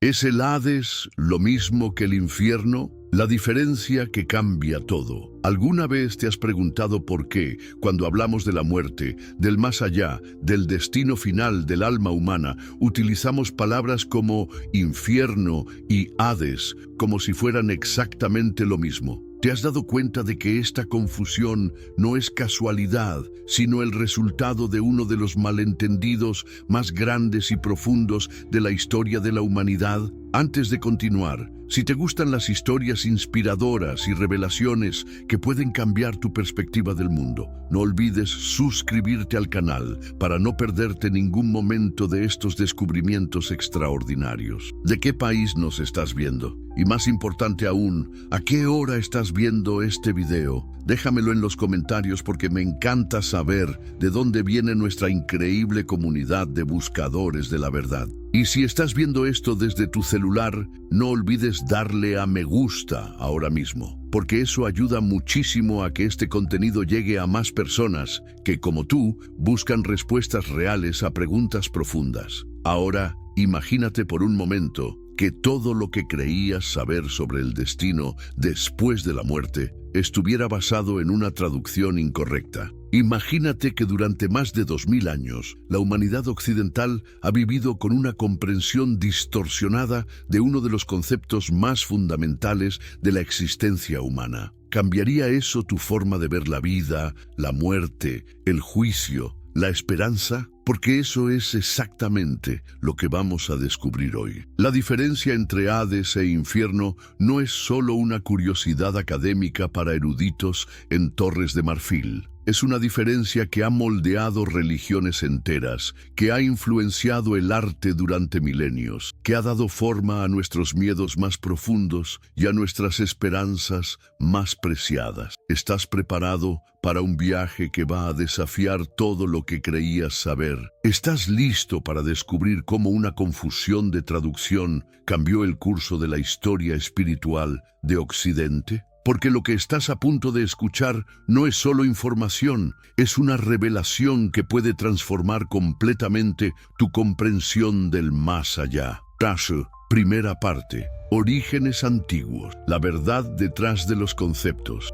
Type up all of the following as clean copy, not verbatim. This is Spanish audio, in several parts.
¿Es el Hades lo mismo que el infierno? La diferencia que cambia todo. ¿Alguna vez te has preguntado por qué, cuando hablamos de la muerte, del más allá, del destino final del alma humana, utilizamos palabras como infierno y Hades, como si fueran exactamente lo mismo? ¿Te has dado cuenta de que esta confusión no es casualidad, sino el resultado de uno de los malentendidos más grandes y profundos de la historia de la humanidad? Antes de continuar, si te gustan las historias inspiradoras y revelaciones que pueden cambiar tu perspectiva del mundo, no olvides suscribirte al canal para no perderte ningún momento de estos descubrimientos extraordinarios. ¿De qué país nos estás viendo? Y más importante aún, ¿a qué hora estás viendo este video? Déjamelo en los comentarios porque me encanta saber de dónde viene nuestra increíble comunidad de buscadores de la verdad. Y si estás viendo esto desde tu celular, no olvides darle a me gusta ahora mismo, porque eso ayuda muchísimo a que este contenido llegue a más personas que, como tú, buscan respuestas reales a preguntas profundas. Ahora, imagínate por un momento que todo lo que creías saber sobre el destino después de la muerte estuviera basado en una traducción incorrecta. Imagínate que durante más de 2000 años, la humanidad occidental ha vivido con una comprensión distorsionada de uno de los conceptos más fundamentales de la existencia humana. ¿Cambiaría eso tu forma de ver la vida, la muerte, el juicio, la esperanza? Porque eso es exactamente lo que vamos a descubrir hoy. La diferencia entre Hades e infierno no es solo una curiosidad académica para eruditos en Torres de Marfil. Es una diferencia que ha moldeado religiones enteras, que ha influenciado el arte durante milenios, que ha dado forma a nuestros miedos más profundos y a nuestras esperanzas más preciadas. ¿Estás preparado para un viaje que va a desafiar todo lo que creías saber? ¿Estás listo para descubrir cómo una confusión de traducción cambió el curso de la historia espiritual de Occidente? Porque lo que estás a punto de escuchar no es solo información, es una revelación que puede transformar completamente tu comprensión del más allá. Caso, primera parte. Orígenes antiguos. La verdad detrás de los conceptos.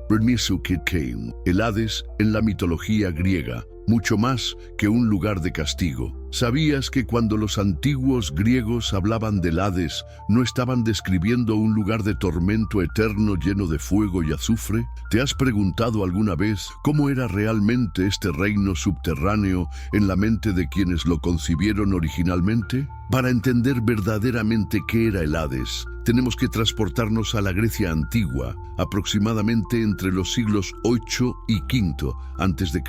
El Hades en la mitología griega, mucho más que un lugar de castigo. ¿Sabías que cuando los antiguos griegos hablaban del Hades, no estaban describiendo un lugar de tormento eterno lleno de fuego y azufre? ¿Te has preguntado alguna vez cómo era realmente este reino subterráneo en la mente de quienes lo concibieron originalmente? Para entender verdaderamente qué era el Hades, tenemos que transportarnos a la Grecia antigua, aproximadamente entre los siglos 8 y 5 a.C.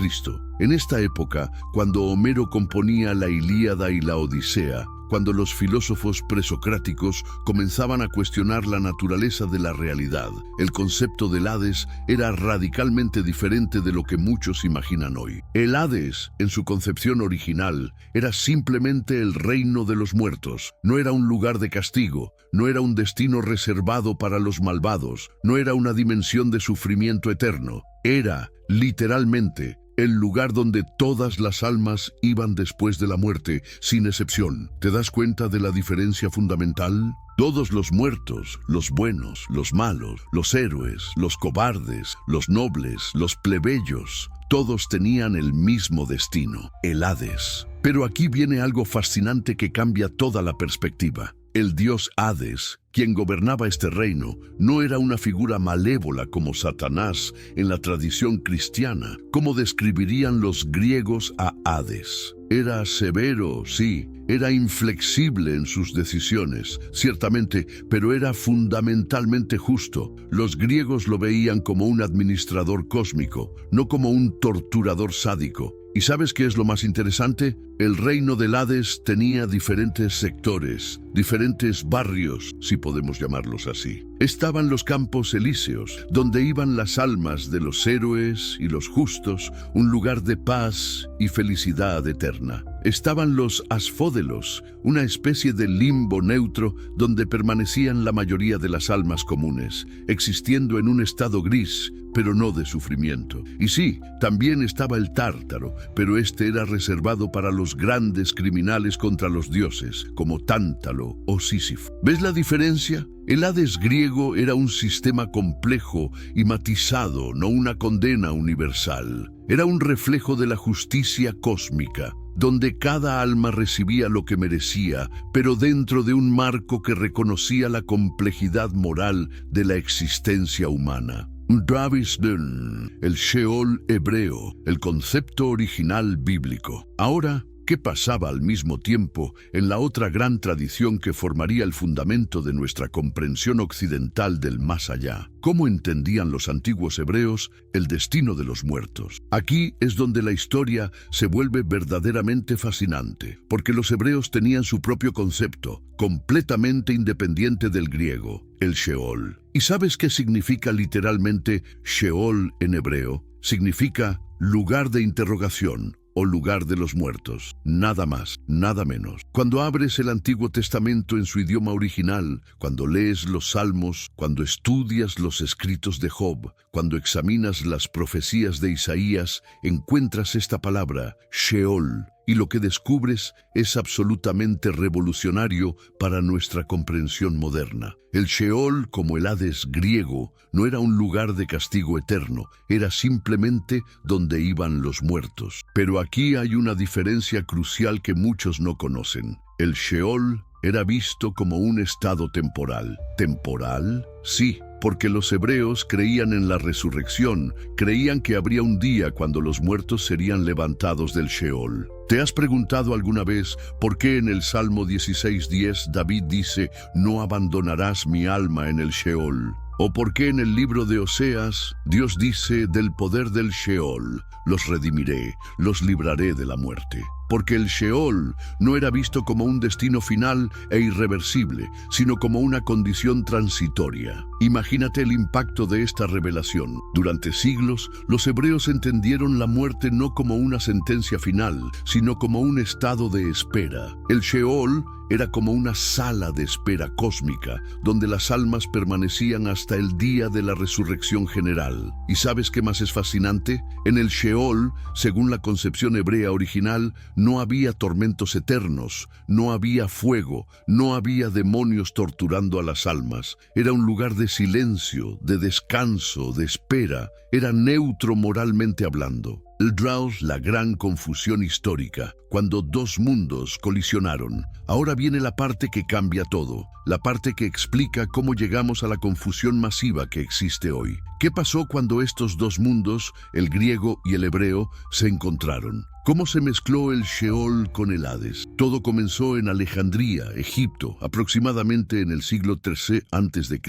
En esta época, cuando Homero componía la Ilíada y la Odisea, cuando los filósofos presocráticos comenzaban a cuestionar la naturaleza de la realidad, el concepto del Hades era radicalmente diferente de lo que muchos imaginan hoy. El Hades, en su concepción original, era simplemente el reino de los muertos. No era un lugar de castigo, no era un destino reservado para los malvados, no era una dimensión de sufrimiento eterno. Era, literalmente, el lugar donde todas las almas iban después de la muerte, sin excepción. ¿Te das cuenta de la diferencia fundamental? Todos los muertos, los buenos, los malos, los héroes, los cobardes, los nobles, los plebeyos, todos tenían el mismo destino, el Hades. Pero aquí viene algo fascinante que cambia toda la perspectiva. El dios Hades, quien gobernaba este reino, no era una figura malévola como Satanás en la tradición cristiana. ¿Cómo describirían los griegos a Hades? Era severo, sí, era inflexible en sus decisiones, ciertamente, pero era fundamentalmente justo. Los griegos lo veían como un administrador cósmico, no como un torturador sádico. ¿Y sabes qué es lo más interesante? El reino del Hades tenía diferentes sectores, diferentes barrios, si podemos llamarlos así. Estaban los campos elíseos, donde iban las almas de los héroes y los justos, un lugar de paz y felicidad eterna. estaban los asfódelos, una especie de limbo neutro donde permanecían la mayoría de las almas comunes, existiendo en un estado gris, pero no de sufrimiento. Y sí, también estaba el Tártaro, pero este era reservado para los grandes criminales contra los dioses, como Tántalo o Sísifo. ¿Ves la diferencia? El Hades griego era un sistema complejo y matizado, no una condena universal. Era un reflejo de la justicia cósmica, donde cada alma recibía lo que merecía, pero dentro de un marco que reconocía la complejidad moral de la existencia humana. Dravisden, el Sheol hebreo, el concepto original bíblico. Ahora, ¿qué pasaba al mismo tiempo en la otra gran tradición que formaría el fundamento de nuestra comprensión occidental del más allá? ¿Cómo entendían los antiguos hebreos el destino de los muertos? Aquí es donde la historia se vuelve verdaderamente fascinante, porque los hebreos tenían su propio concepto, completamente independiente del griego, el Sheol. ¿Y sabes qué significa literalmente Sheol en hebreo? Significa lugar de interrogación o lugar de los muertos. Nada más, nada menos. Cuando abres el Antiguo Testamento en su idioma original, cuando lees los Salmos, cuando estudias los escritos de Job, cuando examinas las profecías de Isaías, encuentras esta palabra, Sheol, y lo que descubres es absolutamente revolucionario para nuestra comprensión moderna. El Sheol, como el Hades griego, no era un lugar de castigo eterno, era simplemente donde iban los muertos. Pero aquí hay una diferencia crucial que muchos no conocen. El Sheol era visto como un estado temporal. ¿Temporal? Sí, porque los hebreos creían en la resurrección, creían que habría un día cuando los muertos serían levantados del Sheol. ¿Te has preguntado alguna vez por qué en el Salmo 16:10 David dice, no abandonarás mi alma en el Sheol? ¿O por qué en el libro de Oseas Dios dice, del poder del Sheol, los redimiré, los libraré de la muerte? Porque el Sheol no era visto como un destino final e irreversible, sino como una condición transitoria. Imagínate el impacto de esta revelación. Durante siglos, los hebreos entendieron la muerte no como una sentencia final, sino como un estado de espera. El Sheol era como una sala de espera cósmica, donde las almas permanecían hasta el día de la resurrección general. ¿Y sabes qué más es fascinante? En el Sheol, según la concepción hebrea original, no había tormentos eternos, no había fuego, no había demonios torturando a las almas. Era un lugar de silencio, de descanso, de espera. Era neutro moralmente hablando. El Draus, la gran confusión histórica, cuando dos mundos colisionaron. Ahora viene la parte que cambia todo, la parte que explica cómo llegamos a la confusión masiva que existe hoy. ¿Qué pasó cuando estos dos mundos, el griego y el hebreo, se encontraron? ¿Cómo se mezcló el Sheol con el Hades? Todo comenzó en Alejandría, Egipto, aproximadamente en el siglo III a.C.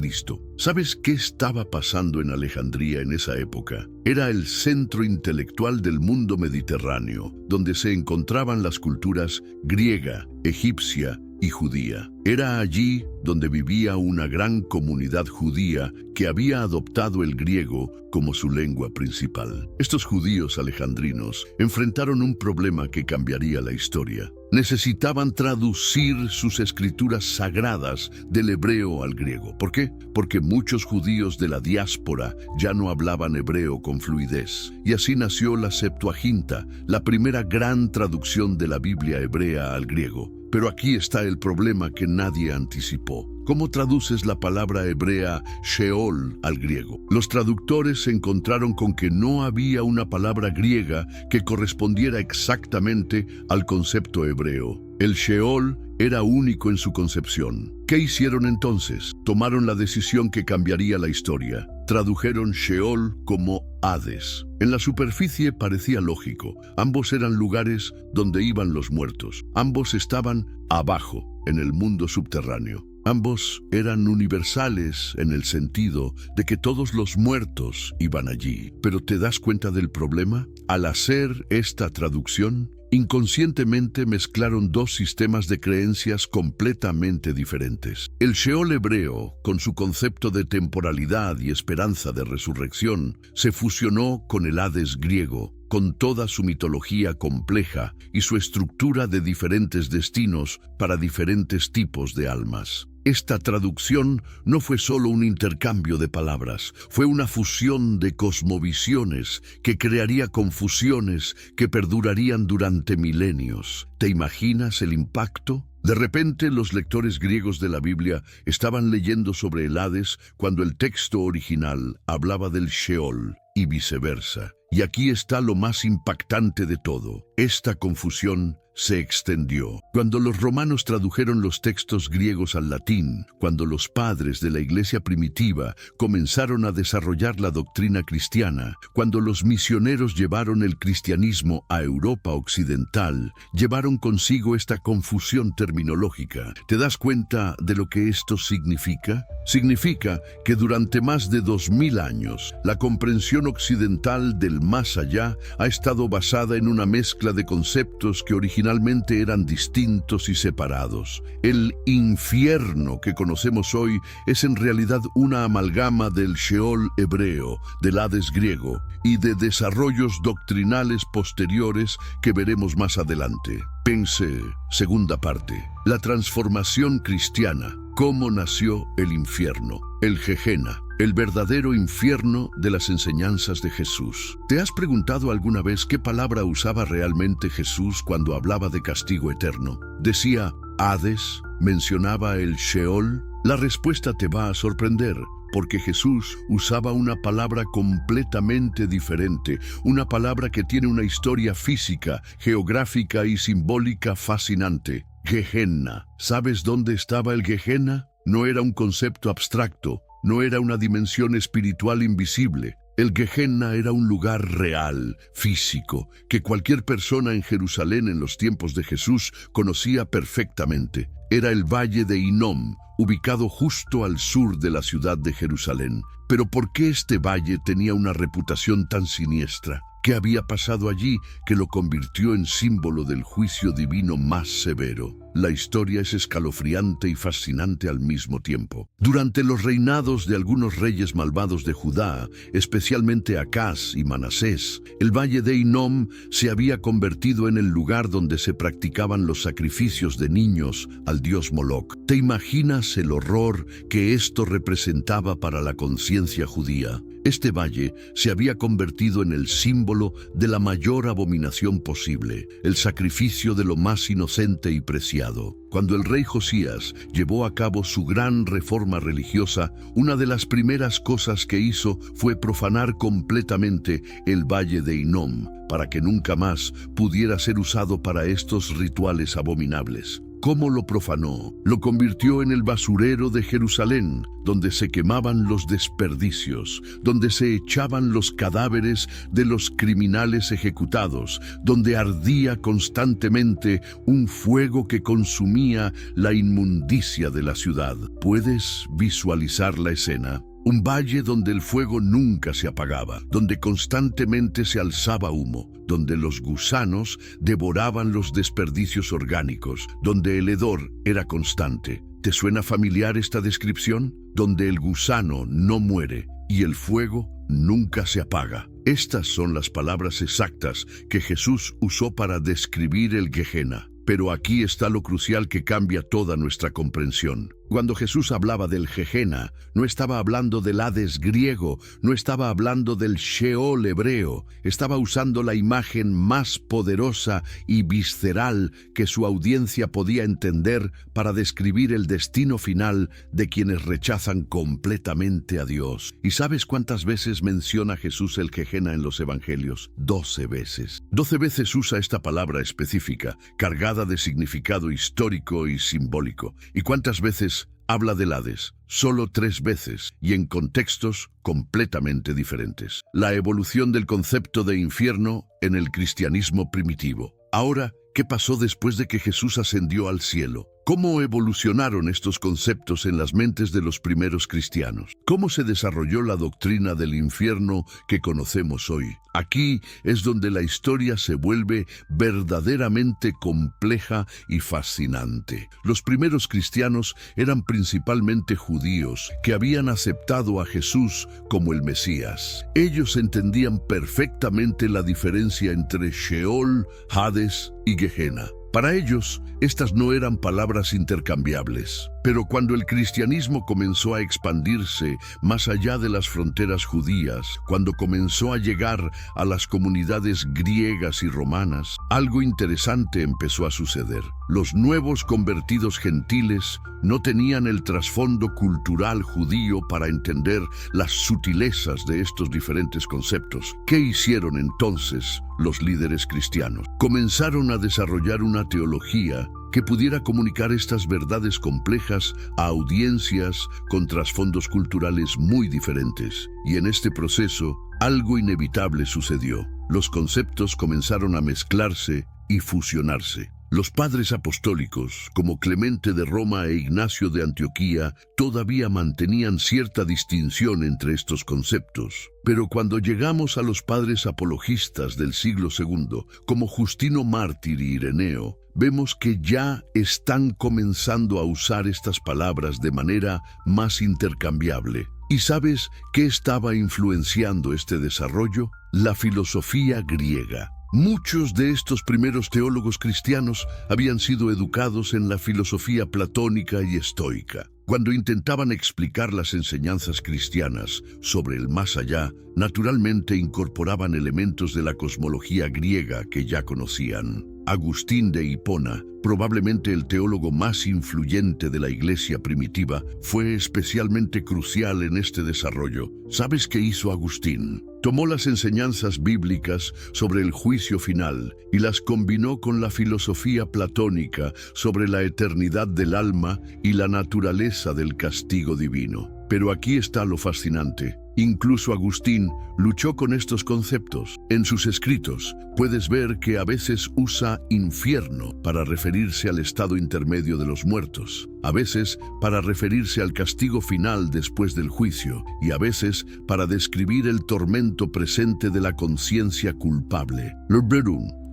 ¿Sabes qué estaba pasando en Alejandría en esa época? Era el centro intelectual del mundo mediterráneo, donde se encontraban las culturas griega, egipcia y judía. Era allí donde vivía una gran comunidad judía que había adoptado el griego como su lengua principal. Estos judíos alejandrinos enfrentaron un problema que cambiaría la historia. Necesitaban traducir sus escrituras sagradas del hebreo al griego. ¿Por qué? Porque muchos judíos de la diáspora ya no hablaban hebreo con fluidez. Y así nació la Septuaginta, la primera gran traducción de la Biblia hebrea al griego. Pero aquí está el problema que nadie anticipó. ¿Cómo traduces la palabra hebrea Sheol al griego? Los traductores se encontraron con que no había una palabra griega que correspondiera exactamente al concepto hebreo. El Sheol era único en su concepción. ¿Qué hicieron entonces? Tomaron la decisión que cambiaría la historia. Tradujeron Sheol como Hades. En la superficie parecía lógico. Ambos eran lugares donde iban los muertos. Ambos estaban abajo, en el mundo subterráneo. Ambos eran universales en el sentido de que todos los muertos iban allí. ¿Pero te das cuenta del problema? Al hacer esta traducción, inconscientemente mezclaron dos sistemas de creencias completamente diferentes. El Sheol hebreo, con su concepto de temporalidad y esperanza de resurrección, se fusionó con el Hades griego, con toda su mitología compleja y su estructura de diferentes destinos para diferentes tipos de almas. Esta traducción no fue solo un intercambio de palabras, fue una fusión de cosmovisiones que crearía confusiones que perdurarían durante milenios. ¿Te imaginas el impacto? De repente, los lectores griegos de la Biblia estaban leyendo sobre el Hades cuando el texto original hablaba del Sheol y viceversa. Y aquí está lo más impactante de todo. Esta confusión se extendió. Cuando los romanos tradujeron los textos griegos al latín, cuando los padres de la iglesia primitiva comenzaron a desarrollar la doctrina cristiana, cuando los misioneros llevaron el cristianismo a Europa occidental, llevaron consigo esta confusión terminológica. ¿Te das cuenta de lo que esto significa? Significa que durante más de 2000 años, la comprensión occidental del más allá ha estado basada en una mezcla de conceptos que originalmente eran distintos y separados. El infierno que conocemos hoy es en realidad una amalgama del Sheol hebreo, del Hades griego y de desarrollos doctrinales posteriores que veremos más adelante. Pense, segunda parte, la transformación cristiana. ¿Cómo nació el infierno? El Gehenna, el verdadero infierno de las enseñanzas de Jesús. ¿Te has preguntado alguna vez qué palabra usaba realmente Jesús cuando hablaba de castigo eterno? ¿Decía Hades? ¿Mencionaba el Sheol? La respuesta te va a sorprender, porque Jesús usaba una palabra completamente diferente, una palabra que tiene una historia física, geográfica y simbólica fascinante. Gehenna. ¿Sabes dónde estaba el Gehenna? No era un concepto abstracto, no era una dimensión espiritual invisible. El Gehenna era un lugar real, físico, que cualquier persona en Jerusalén en los tiempos de Jesús conocía perfectamente. Era el valle de Hinnom, ubicado justo al sur de la ciudad de Jerusalén. Pero ¿por qué este valle tenía una reputación tan siniestra? ¿Qué había pasado allí que lo convirtió en símbolo del juicio divino más severo? La historia es escalofriante y fascinante al mismo tiempo. Durante los reinados de algunos reyes malvados de Judá, especialmente Acaz y Manasés, el valle de Hinnom se había convertido en el lugar donde se practicaban los sacrificios de niños al dios Moloch. ¿Te imaginas el horror que esto representaba para la conciencia judía? Este valle se había convertido en el símbolo de la mayor abominación posible, el sacrificio de lo más inocente y preciado. Cuando el rey Josías llevó a cabo su gran reforma religiosa, una de las primeras cosas que hizo fue profanar completamente el valle de Hinnom, para que nunca más pudiera ser usado para estos rituales abominables. ¿Cómo lo profanó? Lo convirtió en el basurero de Jerusalén, donde se quemaban los desperdicios, donde se echaban los cadáveres de los criminales ejecutados, donde ardía constantemente un fuego que consumía la inmundicia de la ciudad. ¿Puedes visualizar la escena? Un valle donde el fuego nunca se apagaba, donde constantemente se alzaba humo, donde los gusanos devoraban los desperdicios orgánicos, donde el hedor era constante. ¿Te suena familiar esta descripción? Donde el gusano no muere y el fuego nunca se apaga. Estas son las palabras exactas que Jesús usó para describir el Gehenna. Pero aquí está lo crucial que cambia toda nuestra comprensión. Cuando Jesús hablaba del Gehenna, no estaba hablando del Hades griego, no estaba hablando del Sheol hebreo, estaba usando la imagen más poderosa y visceral que su audiencia podía entender para describir el destino final de quienes rechazan completamente a Dios. ¿Y sabes cuántas veces menciona Jesús el Gehenna en los evangelios? 12 veces. 12 veces usa esta palabra específica, cargada de significado histórico y simbólico. ¿Y cuántas veces habla del Hades? Solo 3 veces, y en contextos completamente diferentes. La evolución del concepto de infierno en el cristianismo primitivo. Ahora, ¿qué pasó después de que Jesús ascendió al cielo? ¿Cómo evolucionaron estos conceptos en las mentes de los primeros cristianos? ¿Cómo se desarrolló la doctrina del infierno que conocemos hoy? Aquí es donde la historia se vuelve verdaderamente compleja y fascinante. Los primeros cristianos eran principalmente judíos que habían aceptado a Jesús como el Mesías. Ellos entendían perfectamente la diferencia entre Sheol, Hades y Gehenna. Para ellos, estas no eran palabras intercambiables. Pero cuando el cristianismo comenzó a expandirse más allá de las fronteras judías, cuando comenzó a llegar a las comunidades griegas y romanas, algo interesante empezó a suceder. Los nuevos convertidos gentiles no tenían el trasfondo cultural judío para entender las sutilezas de estos diferentes conceptos. ¿Qué hicieron entonces los líderes cristianos? Comenzaron a desarrollar una teología que pudiera comunicar estas verdades complejas a audiencias con trasfondos culturales muy diferentes. Y en este proceso, algo inevitable sucedió. Los conceptos comenzaron a mezclarse y fusionarse. Los padres apostólicos, como Clemente de Roma e Ignacio de Antioquía, todavía mantenían cierta distinción entre estos conceptos. Pero cuando llegamos a los padres apologistas del siglo II, como Justino Mártir y Ireneo, vemos que ya están comenzando a usar estas palabras de manera más intercambiable. ¿Y sabes qué estaba influenciando este desarrollo? La filosofía griega. Muchos de estos primeros teólogos cristianos habían sido educados en la filosofía platónica y estoica. Cuando intentaban explicar las enseñanzas cristianas sobre el más allá, naturalmente incorporaban elementos de la cosmología griega que ya conocían. Agustín de Hipona, probablemente el teólogo más influyente de la iglesia primitiva, fue especialmente crucial en este desarrollo. ¿Sabes qué hizo Agustín? Tomó las enseñanzas bíblicas sobre el juicio final y las combinó con la filosofía platónica sobre la eternidad del alma y la naturaleza del castigo divino. Pero aquí está lo fascinante. Incluso Agustín luchó con estos conceptos. En sus escritos puedes ver que a veces usa infierno para referirse al estado intermedio de los muertos, a veces para referirse al castigo final después del juicio y a veces para describir el tormento presente de la conciencia culpable.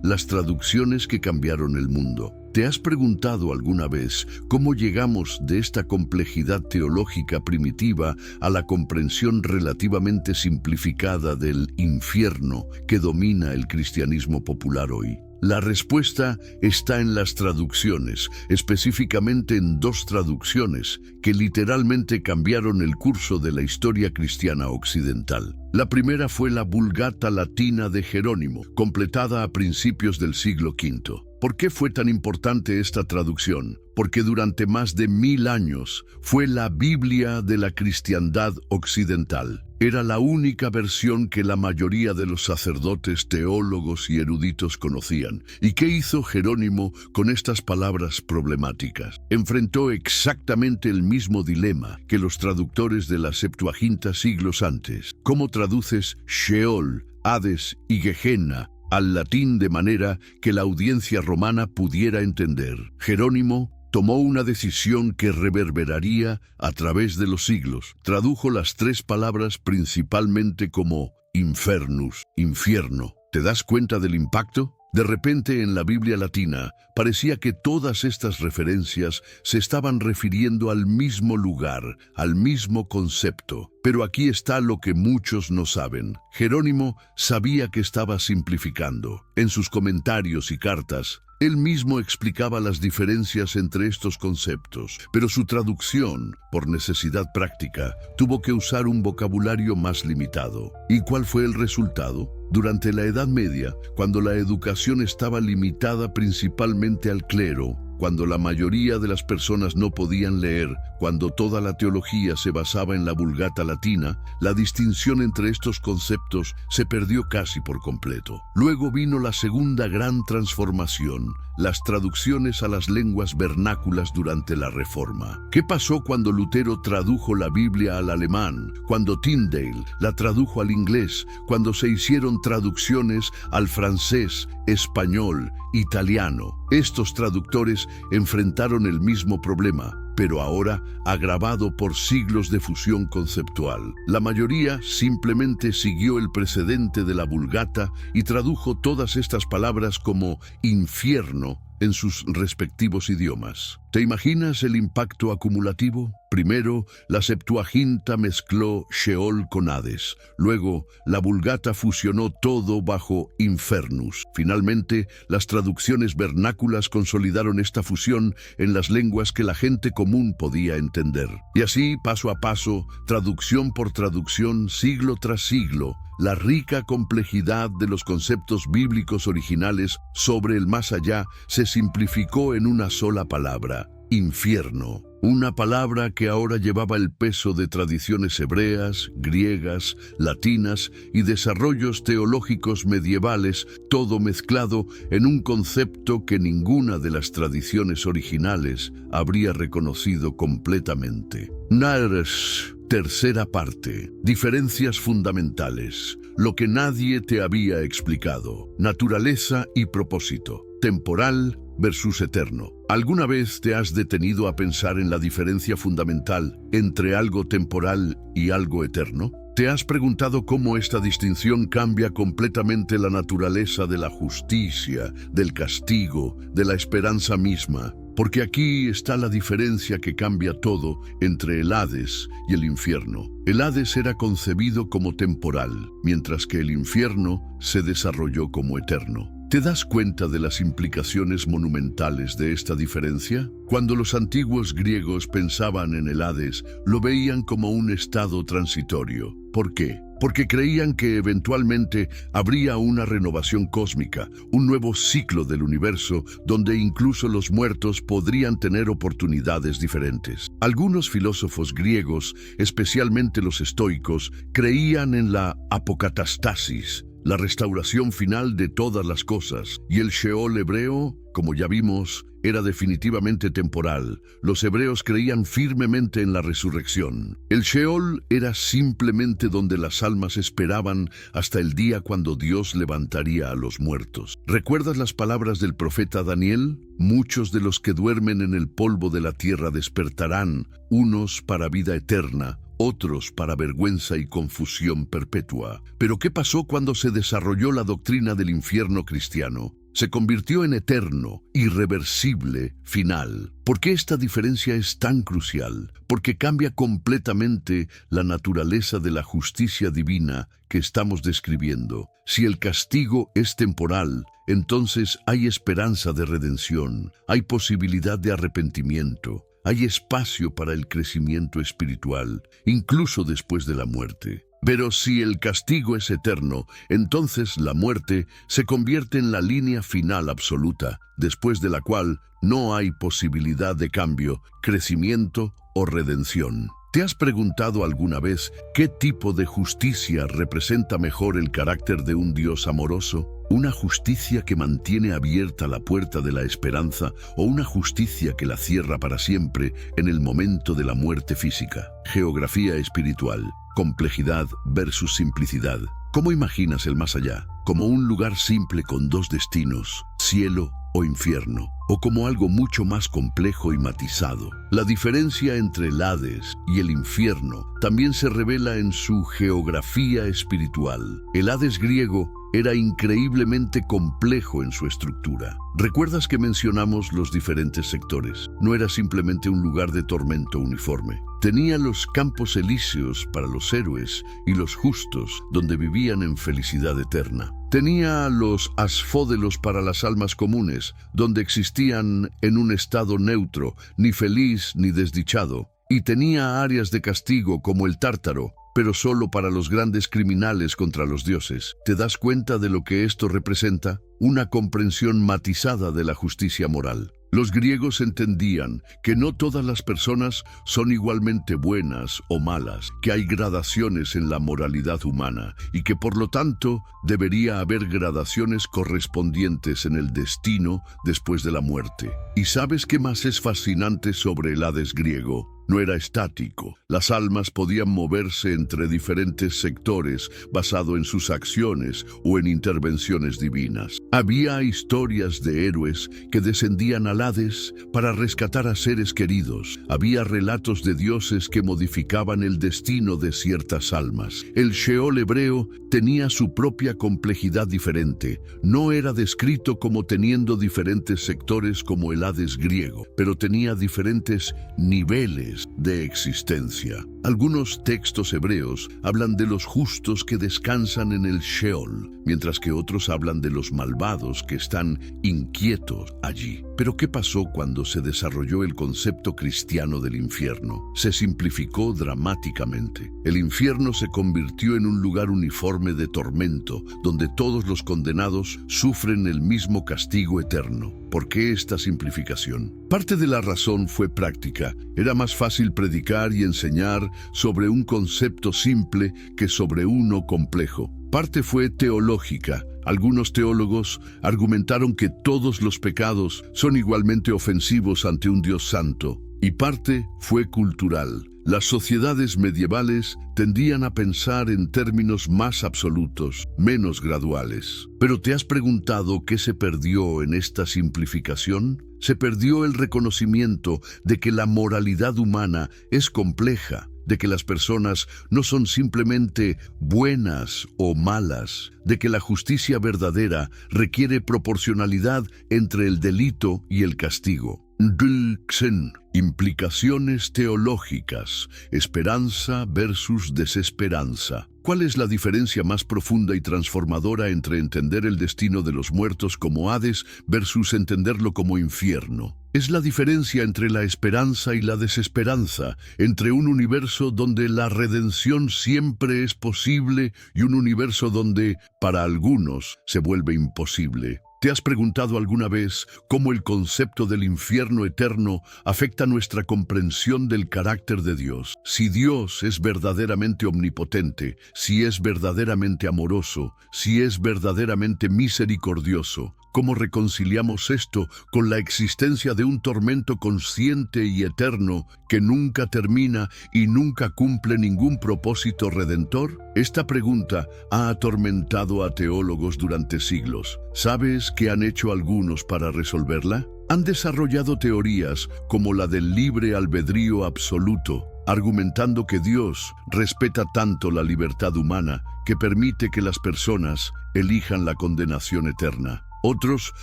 Las traducciones que cambiaron el mundo. ¿Te has preguntado alguna vez cómo llegamos de esta complejidad teológica primitiva a la comprensión relativamente simplificada del infierno que domina el cristianismo popular hoy? La respuesta está en las traducciones, específicamente en dos traducciones que literalmente cambiaron el curso de la historia cristiana occidental. La primera fue la Vulgata Latina de Jerónimo, completada a principios del siglo V. ¿Por qué fue tan importante esta traducción? Porque durante más de 1000 años fue la Biblia de la cristiandad occidental. Era la única versión que la mayoría de los sacerdotes, teólogos y eruditos conocían. ¿Y qué hizo Jerónimo con estas palabras problemáticas? Enfrentó exactamente el mismo dilema que los traductores de la Septuaginta siglos antes. ¿Cómo traduces Sheol, Hades y Gehenna al latín de manera que la audiencia romana pudiera entender? Jerónimo tomó una decisión que reverberaría a través de los siglos. Tradujo las tres palabras principalmente como infernus, infierno. ¿Te das cuenta del impacto? De repente en la Biblia latina parecía que todas estas referencias se estaban refiriendo al mismo lugar, al mismo concepto. Pero aquí está lo que muchos no saben. Jerónimo sabía que estaba simplificando. En sus comentarios y cartas, él mismo explicaba las diferencias entre estos conceptos, pero su traducción, por necesidad práctica, tuvo que usar un vocabulario más limitado. ¿Y cuál fue el resultado? Durante la Edad Media, cuando la educación estaba limitada principalmente al clero, cuando la mayoría de las personas no podían leer, cuando toda la teología se basaba en la Vulgata Latina, la distinción entre estos conceptos se perdió casi por completo. Luego vino la segunda gran transformación, las traducciones a las lenguas vernáculas durante la Reforma. ¿Qué pasó cuando Lutero tradujo la Biblia al alemán, cuando Tyndale la tradujo al inglés, cuando se hicieron traducciones al francés, español, italiano? Estos traductores enfrentaron el mismo problema. pero ahora agravado por siglos de fusión conceptual. La mayoría simplemente siguió el precedente de la Vulgata y tradujo todas estas palabras como infierno en sus respectivos idiomas. ¿Te imaginas el impacto acumulativo? Primero, la Septuaginta mezcló Sheol con Hades. Luego, la Vulgata fusionó todo bajo Infernus. Finalmente, las traducciones vernáculas consolidaron esta fusión en las lenguas que la gente común podía entender. Y así, paso a paso, traducción por traducción, siglo tras siglo, la rica complejidad de los conceptos bíblicos originales sobre el más allá se simplificó en una sola palabra: infierno. Una palabra que ahora llevaba el peso de tradiciones hebreas, griegas, latinas y desarrollos teológicos medievales, todo mezclado en un concepto que ninguna de las tradiciones originales habría reconocido completamente. Nares. Tercera parte. Diferencias fundamentales. Lo que nadie te había explicado. Naturaleza y propósito. Temporal versus eterno. ¿Alguna vez te has detenido a pensar en la diferencia fundamental entre algo temporal y algo eterno? ¿Te has preguntado cómo esta distinción cambia completamente la naturaleza de la justicia, del castigo, de la esperanza misma? Porque aquí está la diferencia que cambia todo entre el Hades y el infierno. El Hades era concebido como temporal, mientras que el infierno se desarrolló como eterno. ¿Te das cuenta de las implicaciones monumentales de esta diferencia? Cuando los antiguos griegos pensaban en el Hades, lo veían como un estado transitorio. ¿Por qué? Porque creían que eventualmente habría una renovación cósmica, un nuevo ciclo del universo donde incluso los muertos podrían tener oportunidades diferentes. Algunos filósofos griegos, especialmente los estoicos, creían en la apocatastasis, la restauración final de todas las cosas, y el Sheol hebreo, como ya vimos, era definitivamente temporal. Los hebreos creían firmemente en la resurrección. El Sheol era simplemente donde las almas esperaban hasta el día cuando Dios levantaría a los muertos. ¿Recuerdas las palabras del profeta Daniel? Muchos de los que duermen en el polvo de la tierra despertarán, unos para vida eterna, otros para vergüenza y confusión perpetua. Pero ¿qué pasó cuando se desarrolló la doctrina del infierno cristiano? Se convirtió en eterno, irreversible, final. ¿Por qué esta diferencia es tan crucial? Porque cambia completamente la naturaleza de la justicia divina que estamos describiendo. Si el castigo es temporal, entonces hay esperanza de redención, hay posibilidad de arrepentimiento. Hay espacio para el crecimiento espiritual, incluso después de la muerte. Pero si el castigo es eterno, entonces la muerte se convierte en la línea final absoluta, después de la cual no hay posibilidad de cambio, crecimiento o redención. ¿Te has preguntado alguna vez qué tipo de justicia representa mejor el carácter de un Dios amoroso? ¿Una justicia que mantiene abierta la puerta de la esperanza o una justicia que la cierra para siempre en el momento de la muerte física? Geografía espiritual, complejidad versus simplicidad. ¿Cómo imaginas el más allá? ¿Como un lugar simple con dos destinos, cielo o infierno? ¿O como algo mucho más complejo y matizado? La diferencia entre el Hades y el infierno también se revela en su geografía espiritual. El Hades griego era increíblemente complejo en su estructura. ¿Recuerdas que mencionamos los diferentes sectores? No era simplemente un lugar de tormento uniforme. Tenía los campos elíseos para los héroes y los justos, donde vivían en felicidad eterna. Tenía los asfódelos para las almas comunes, donde existían en un estado neutro, ni feliz ni desdichado. Y tenía áreas de castigo como el Tártaro, pero solo para los grandes criminales contra los dioses. ¿Te das cuenta de lo que esto representa? Una comprensión matizada de la justicia moral. Los griegos entendían que no todas las personas son igualmente buenas o malas, que hay gradaciones en la moralidad humana y que por lo tanto debería haber gradaciones correspondientes en el destino después de la muerte. ¿Y sabes qué más es fascinante sobre el Hades griego? No era estático. Las almas podían moverse entre diferentes sectores basado en sus acciones o en intervenciones divinas. Había historias de héroes que descendían al Hades para rescatar a seres queridos. Había relatos de dioses que modificaban el destino de ciertas almas. El Sheol hebreo tenía su propia complejidad diferente. No era descrito como teniendo diferentes sectores como el Hades griego, pero tenía diferentes niveles de existencia. Algunos textos hebreos hablan de los justos que descansan en el Sheol, mientras que otros hablan de los malvados que están inquietos allí. Pero ¿qué pasó cuando se desarrolló el concepto cristiano del infierno? Se simplificó dramáticamente. El infierno se convirtió en un lugar uniforme de tormento, donde todos los condenados sufren el mismo castigo eterno. ¿Por qué esta simplificación? Parte de la razón fue práctica. Era más fácil predicar y enseñar sobre un concepto simple que sobre uno complejo. Parte fue teológica. Algunos teólogos argumentaron que todos los pecados son igualmente ofensivos ante un Dios santo. Y parte fue cultural. Las sociedades medievales tendían a pensar en términos más absolutos, menos graduales. ¿Pero te has preguntado qué se perdió en esta simplificación? Se perdió el reconocimiento de que la moralidad humana es compleja, de que las personas no son simplemente buenas o malas, de que la justicia verdadera requiere proporcionalidad entre el delito y el castigo. Dulxen, implicaciones teológicas, esperanza versus desesperanza. ¿Cuál es la diferencia más profunda y transformadora entre entender el destino de los muertos como Hades versus entenderlo como infierno? Es la diferencia entre la esperanza y la desesperanza, entre un universo donde la redención siempre es posible y un universo donde, para algunos, se vuelve imposible. ¿Te has preguntado alguna vez cómo el concepto del infierno eterno afecta nuestra comprensión del carácter de Dios? Si Dios es verdaderamente omnipotente, si es verdaderamente amoroso, si es verdaderamente misericordioso, ¿cómo reconciliamos esto con la existencia de un tormento consciente y eterno que nunca termina y nunca cumple ningún propósito redentor? Esta pregunta ha atormentado a teólogos durante siglos. ¿Sabes qué han hecho algunos para resolverla? Han desarrollado teorías como la del libre albedrío absoluto, argumentando que Dios respeta tanto la libertad humana que permite que las personas elijan la condenación eterna. Otros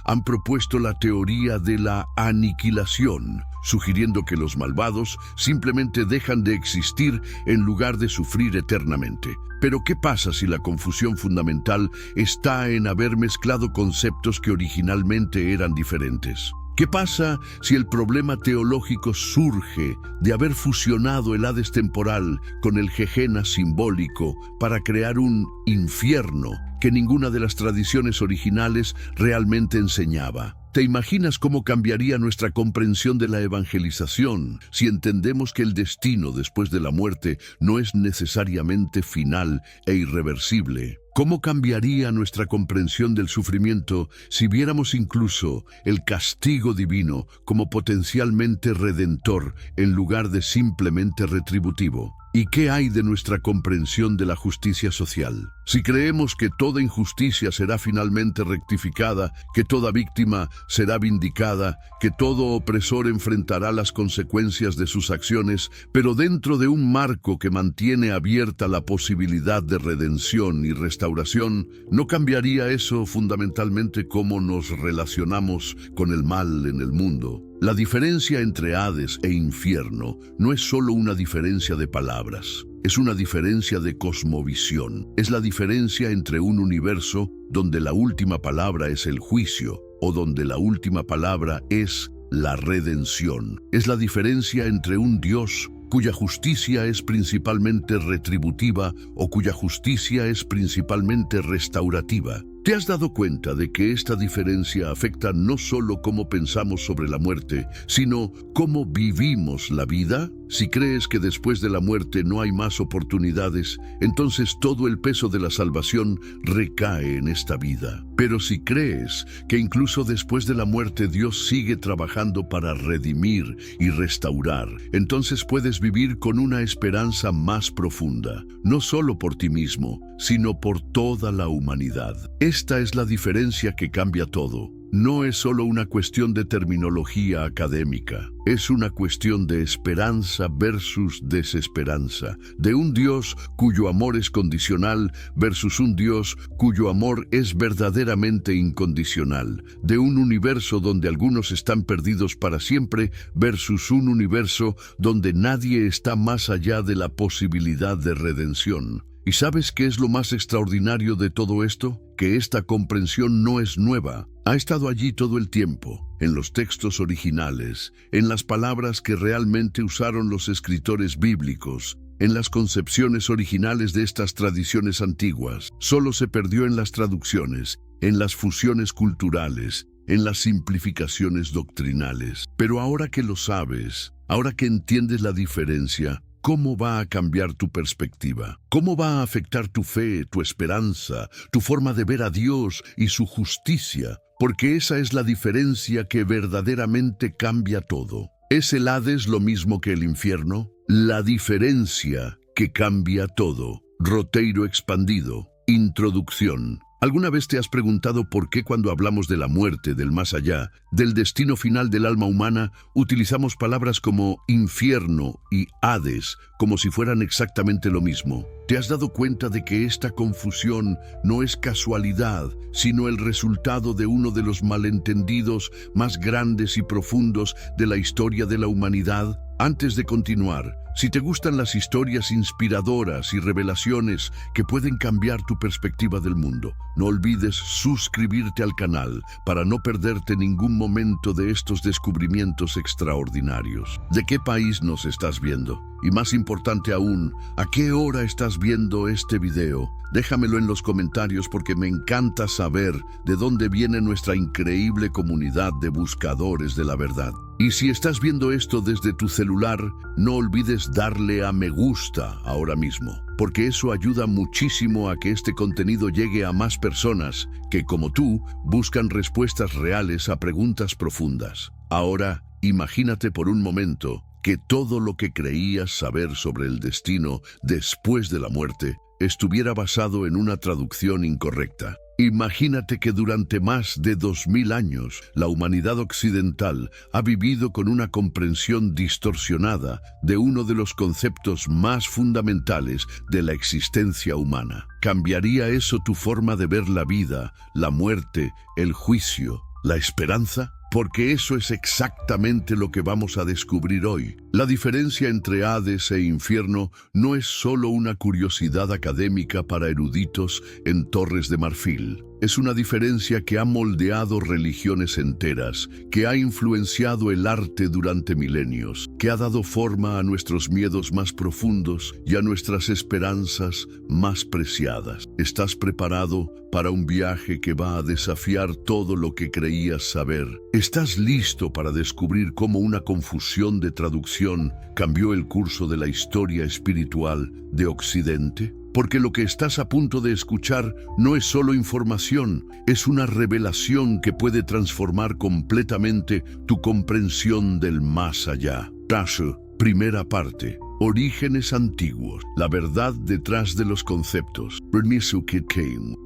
han propuesto la teoría de la aniquilación, sugiriendo que los malvados simplemente dejan de existir en lugar de sufrir eternamente. Pero ¿qué pasa si la confusión fundamental está en haber mezclado conceptos que originalmente eran diferentes? ¿Qué pasa si el problema teológico surge de haber fusionado el Hades temporal con el Gehenna simbólico para crear un infierno que ninguna de las tradiciones originales realmente enseñaba? ¿Te imaginas cómo cambiaría nuestra comprensión de la evangelización si entendemos que el destino después de la muerte no es necesariamente final e irreversible? ¿Cómo cambiaría nuestra comprensión del sufrimiento si viéramos incluso el castigo divino como potencialmente redentor en lugar de simplemente retributivo? ¿Y qué hay de nuestra comprensión de la justicia social? Si creemos que toda injusticia será finalmente rectificada, que toda víctima será vindicada, que todo opresor enfrentará las consecuencias de sus acciones, pero dentro de un marco que mantiene abierta la posibilidad de redención y restauración, ¿no cambiaría eso fundamentalmente cómo nos relacionamos con el mal en el mundo? La diferencia entre Hades e infierno no es solo una diferencia de palabras, es una diferencia de cosmovisión. Es la diferencia entre un universo donde la última palabra es el juicio o donde la última palabra es la redención. Es la diferencia entre un Dios cuya justicia es principalmente retributiva o cuya justicia es principalmente restaurativa. ¿Te has dado cuenta de que esta diferencia afecta no solo cómo pensamos sobre la muerte, sino cómo vivimos la vida? Si crees que después de la muerte no hay más oportunidades, entonces todo el peso de la salvación recae en esta vida. Pero si crees que incluso después de la muerte Dios sigue trabajando para redimir y restaurar, entonces puedes vivir con una esperanza más profunda, no solo por ti mismo, sino por toda la humanidad. Esta es la diferencia que cambia todo. No es solo una cuestión de terminología académica, es una cuestión de esperanza versus desesperanza, de un Dios cuyo amor es condicional versus un Dios cuyo amor es verdaderamente incondicional, de un universo donde algunos están perdidos para siempre versus un universo donde nadie está más allá de la posibilidad de redención. ¿Y sabes qué es lo más extraordinario de todo esto? Que esta comprensión no es nueva. Ha estado allí todo el tiempo, en los textos originales, en las palabras que realmente usaron los escritores bíblicos, en las concepciones originales de estas tradiciones antiguas. Solo se perdió en las traducciones, en las fusiones culturales, en las simplificaciones doctrinales. Pero ahora que lo sabes, ahora que entiendes la diferencia, ¿cómo va a cambiar tu perspectiva? ¿Cómo va a afectar tu fe, tu esperanza, tu forma de ver a Dios y su justicia? Porque esa es la diferencia que verdaderamente cambia todo. ¿Es el Hades lo mismo que el infierno? La diferencia que cambia todo. Roteiro expandido. Introducción. ¿Alguna vez te has preguntado por qué cuando hablamos de la muerte, del más allá, del destino final del alma humana, utilizamos palabras como infierno y Hades como si fueran exactamente lo mismo? ¿Te has dado cuenta de que esta confusión no es casualidad, sino el resultado de uno de los malentendidos más grandes y profundos de la historia de la humanidad? Antes de continuar, si te gustan las historias inspiradoras y revelaciones que pueden cambiar tu perspectiva del mundo, no olvides suscribirte al canal para no perderte ningún momento de estos descubrimientos extraordinarios. ¿De qué país nos estás viendo? Y más importante aún, ¿a qué hora estás viendo este video? Déjamelo en los comentarios porque me encanta saber de dónde viene nuestra increíble comunidad de buscadores de la verdad. Y si estás viendo esto desde tu celular, no olvides darle a me gusta ahora mismo, porque eso ayuda muchísimo a que este contenido llegue a más personas que, como tú, buscan respuestas reales a preguntas profundas. Ahora, imagínate por un momento que todo lo que creías saber sobre el destino después de la muerte estuviera basado en una traducción incorrecta. Imagínate que durante más de 2000 años la humanidad occidental ha vivido con una comprensión distorsionada de uno de los conceptos más fundamentales de la existencia humana. ¿Cambiaría eso tu forma de ver la vida, la muerte, el juicio, la esperanza? Porque eso es exactamente lo que vamos a descubrir hoy. La diferencia entre Hades e infierno no es solo una curiosidad académica para eruditos en Torres de Marfil. Es una diferencia que ha moldeado religiones enteras, que ha influenciado el arte durante milenios, que ha dado forma a nuestros miedos más profundos y a nuestras esperanzas más preciadas. ¿Estás preparado para un viaje que va a desafiar todo lo que creías saber? ¿Estás listo para descubrir cómo una confusión de traducción cambió el curso de la historia espiritual de Occidente? Porque lo que estás a punto de escuchar no es solo información, es una revelación que puede transformar completamente tu comprensión del más allá. Tashu, primera parte. Orígenes antiguos, la verdad detrás de los conceptos.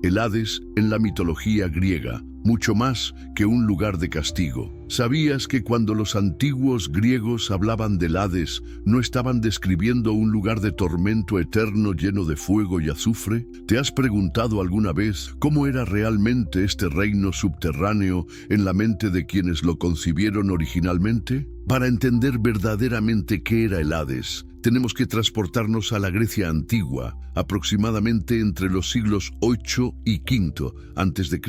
El Hades en la mitología griega, mucho más que un lugar de castigo. ¿Sabías que cuando los antiguos griegos hablaban del Hades, no estaban describiendo un lugar de tormento eterno lleno de fuego y azufre? ¿Te has preguntado alguna vez cómo era realmente este reino subterráneo en la mente de quienes lo concibieron originalmente? Para entender verdaderamente qué era el Hades, tenemos que transportarnos a la Grecia antigua, aproximadamente entre los siglos VIII y V a.C.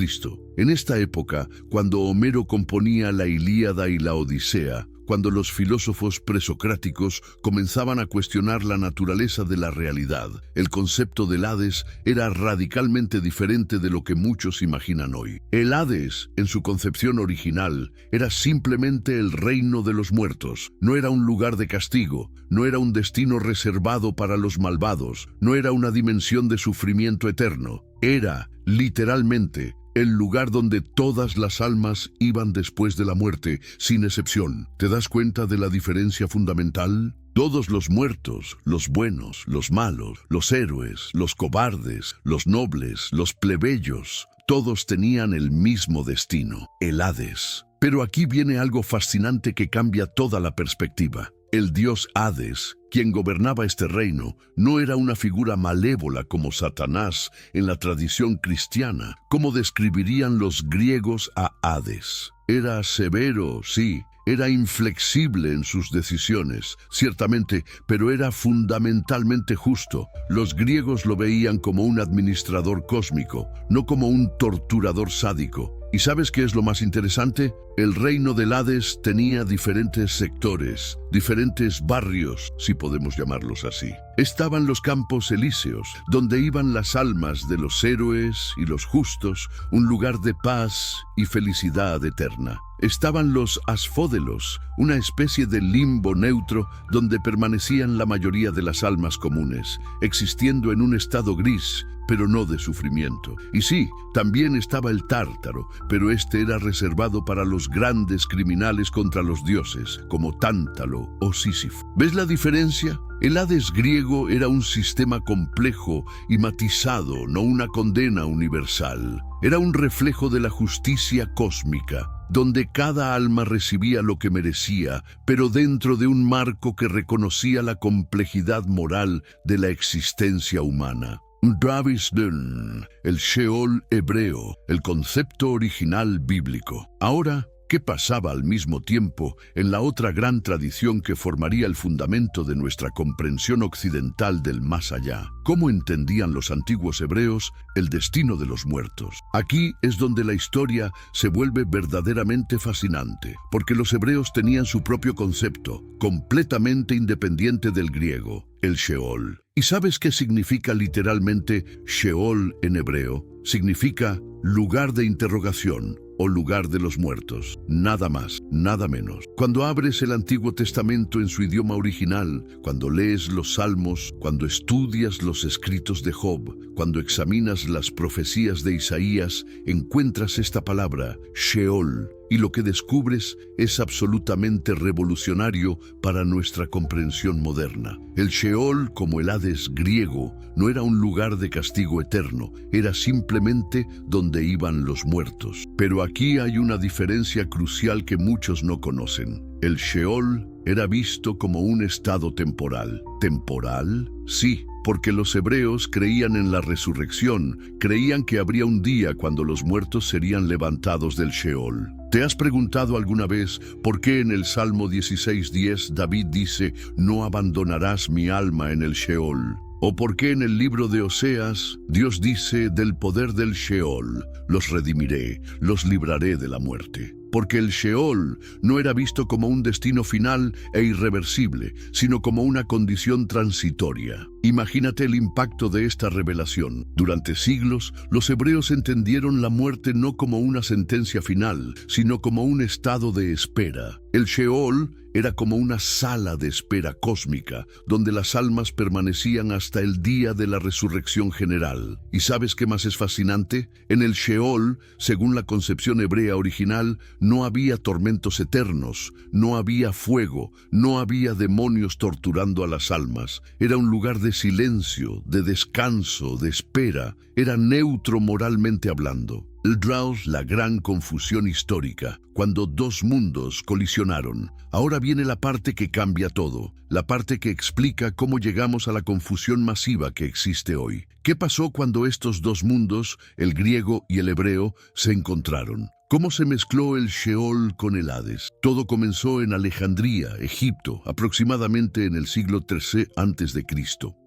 En esta época, cuando Homero componía la Ilíada y la Odisea, cuando los filósofos presocráticos comenzaban a cuestionar la naturaleza de la realidad, el concepto del Hades era radicalmente diferente de lo que muchos imaginan hoy. El Hades, en su concepción original, era simplemente el reino de los muertos. No era un lugar de castigo, no era un destino reservado para los malvados, no era una dimensión de sufrimiento eterno. Era, literalmente, el lugar donde todas las almas iban después de la muerte, sin excepción. ¿Te das cuenta de la diferencia fundamental? Todos los muertos, los buenos, los malos, los héroes, los cobardes, los nobles, los plebeyos, Todos tenían el mismo destino, el Hades. Pero aquí viene algo fascinante que cambia toda la perspectiva. El dios Hades, quien gobernaba este reino, no era una figura malévola como Satanás en la tradición cristiana, como describirían los griegos a Hades. Era severo, sí, era inflexible en sus decisiones, ciertamente, pero era fundamentalmente justo. Los griegos lo veían como un administrador cósmico, no como un torturador sádico. ¿Y sabes qué es lo más interesante? El reino del Hades tenía diferentes sectores, diferentes barrios, si podemos llamarlos así. Estaban los campos elíseos, donde iban las almas de los héroes y los justos, un lugar de paz y felicidad eterna. Estaban los asfódelos, una especie de limbo neutro donde permanecían la mayoría de las almas comunes, existiendo en un estado gris, pero no de sufrimiento. Y sí, también estaba el Tártaro, pero este era reservado para los grandes criminales contra los dioses, como Tántalo o Sísifo. ¿Ves la diferencia? El Hades griego era un sistema complejo y matizado, no una condena universal. Era un reflejo de la justicia cósmica, donde cada alma recibía lo que merecía, pero dentro de un marco que reconocía la complejidad moral de la existencia humana. Dravisden, el Sheol hebreo, el concepto original bíblico. Ahora, ¿qué pasaba al mismo tiempo en la otra gran tradición que formaría el fundamento de nuestra comprensión occidental del más allá? ¿Cómo entendían los antiguos hebreos el destino de los muertos? Aquí es donde la historia se vuelve verdaderamente fascinante, porque los hebreos tenían su propio concepto, completamente independiente del griego, el Sheol. ¿Y sabes qué significa literalmente Sheol en hebreo? Significa lugar de interrogación o lugar de los muertos. Nada más, nada menos. Cuando abres el Antiguo Testamento en su idioma original, cuando lees los Salmos, cuando estudias los escritos de Job, cuando examinas las profecías de Isaías, encuentras esta palabra, Sheol, y lo que descubres es absolutamente revolucionario para nuestra comprensión moderna. El Sheol, como el Hades griego, no era un lugar de castigo eterno, era simplemente donde iban los muertos. Pero aquí hay una diferencia crucial que muchos no conocen. El Sheol era visto como un estado temporal. ¿Temporal? Sí, porque los hebreos creían en la resurrección, creían que habría un día cuando los muertos serían levantados del Sheol. ¿Te has preguntado alguna vez por qué en el Salmo 16:10 David dice, no abandonarás mi alma en el Sheol? ¿O por qué en el libro de Oseas Dios dice, del poder del Sheol los redimiré, los libraré de la muerte? Porque el Sheol no era visto como un destino final e irreversible, sino como una condición transitoria. Imagínate el impacto de esta revelación. Durante siglos, los hebreos entendieron la muerte no como una sentencia final, sino como un estado de espera. El Sheol era como una sala de espera cósmica, donde las almas permanecían hasta el día de la resurrección general. ¿Y sabes qué más es fascinante? En el Sheol, según la concepción hebrea original, no había tormentos eternos, no había fuego, no había demonios torturando a las almas. Era un lugar de silencio, de descanso, de espera. Era neutro moralmente hablando. El Draus, la gran confusión histórica, cuando dos mundos colisionaron. Ahora viene la parte que cambia todo, la parte que explica cómo llegamos a la confusión masiva que existe hoy. ¿Qué pasó cuando estos dos mundos, el griego y el hebreo, se encontraron? ¿Cómo se mezcló el Sheol con el Hades? Todo comenzó en Alejandría, Egipto, aproximadamente en el siglo III a.C.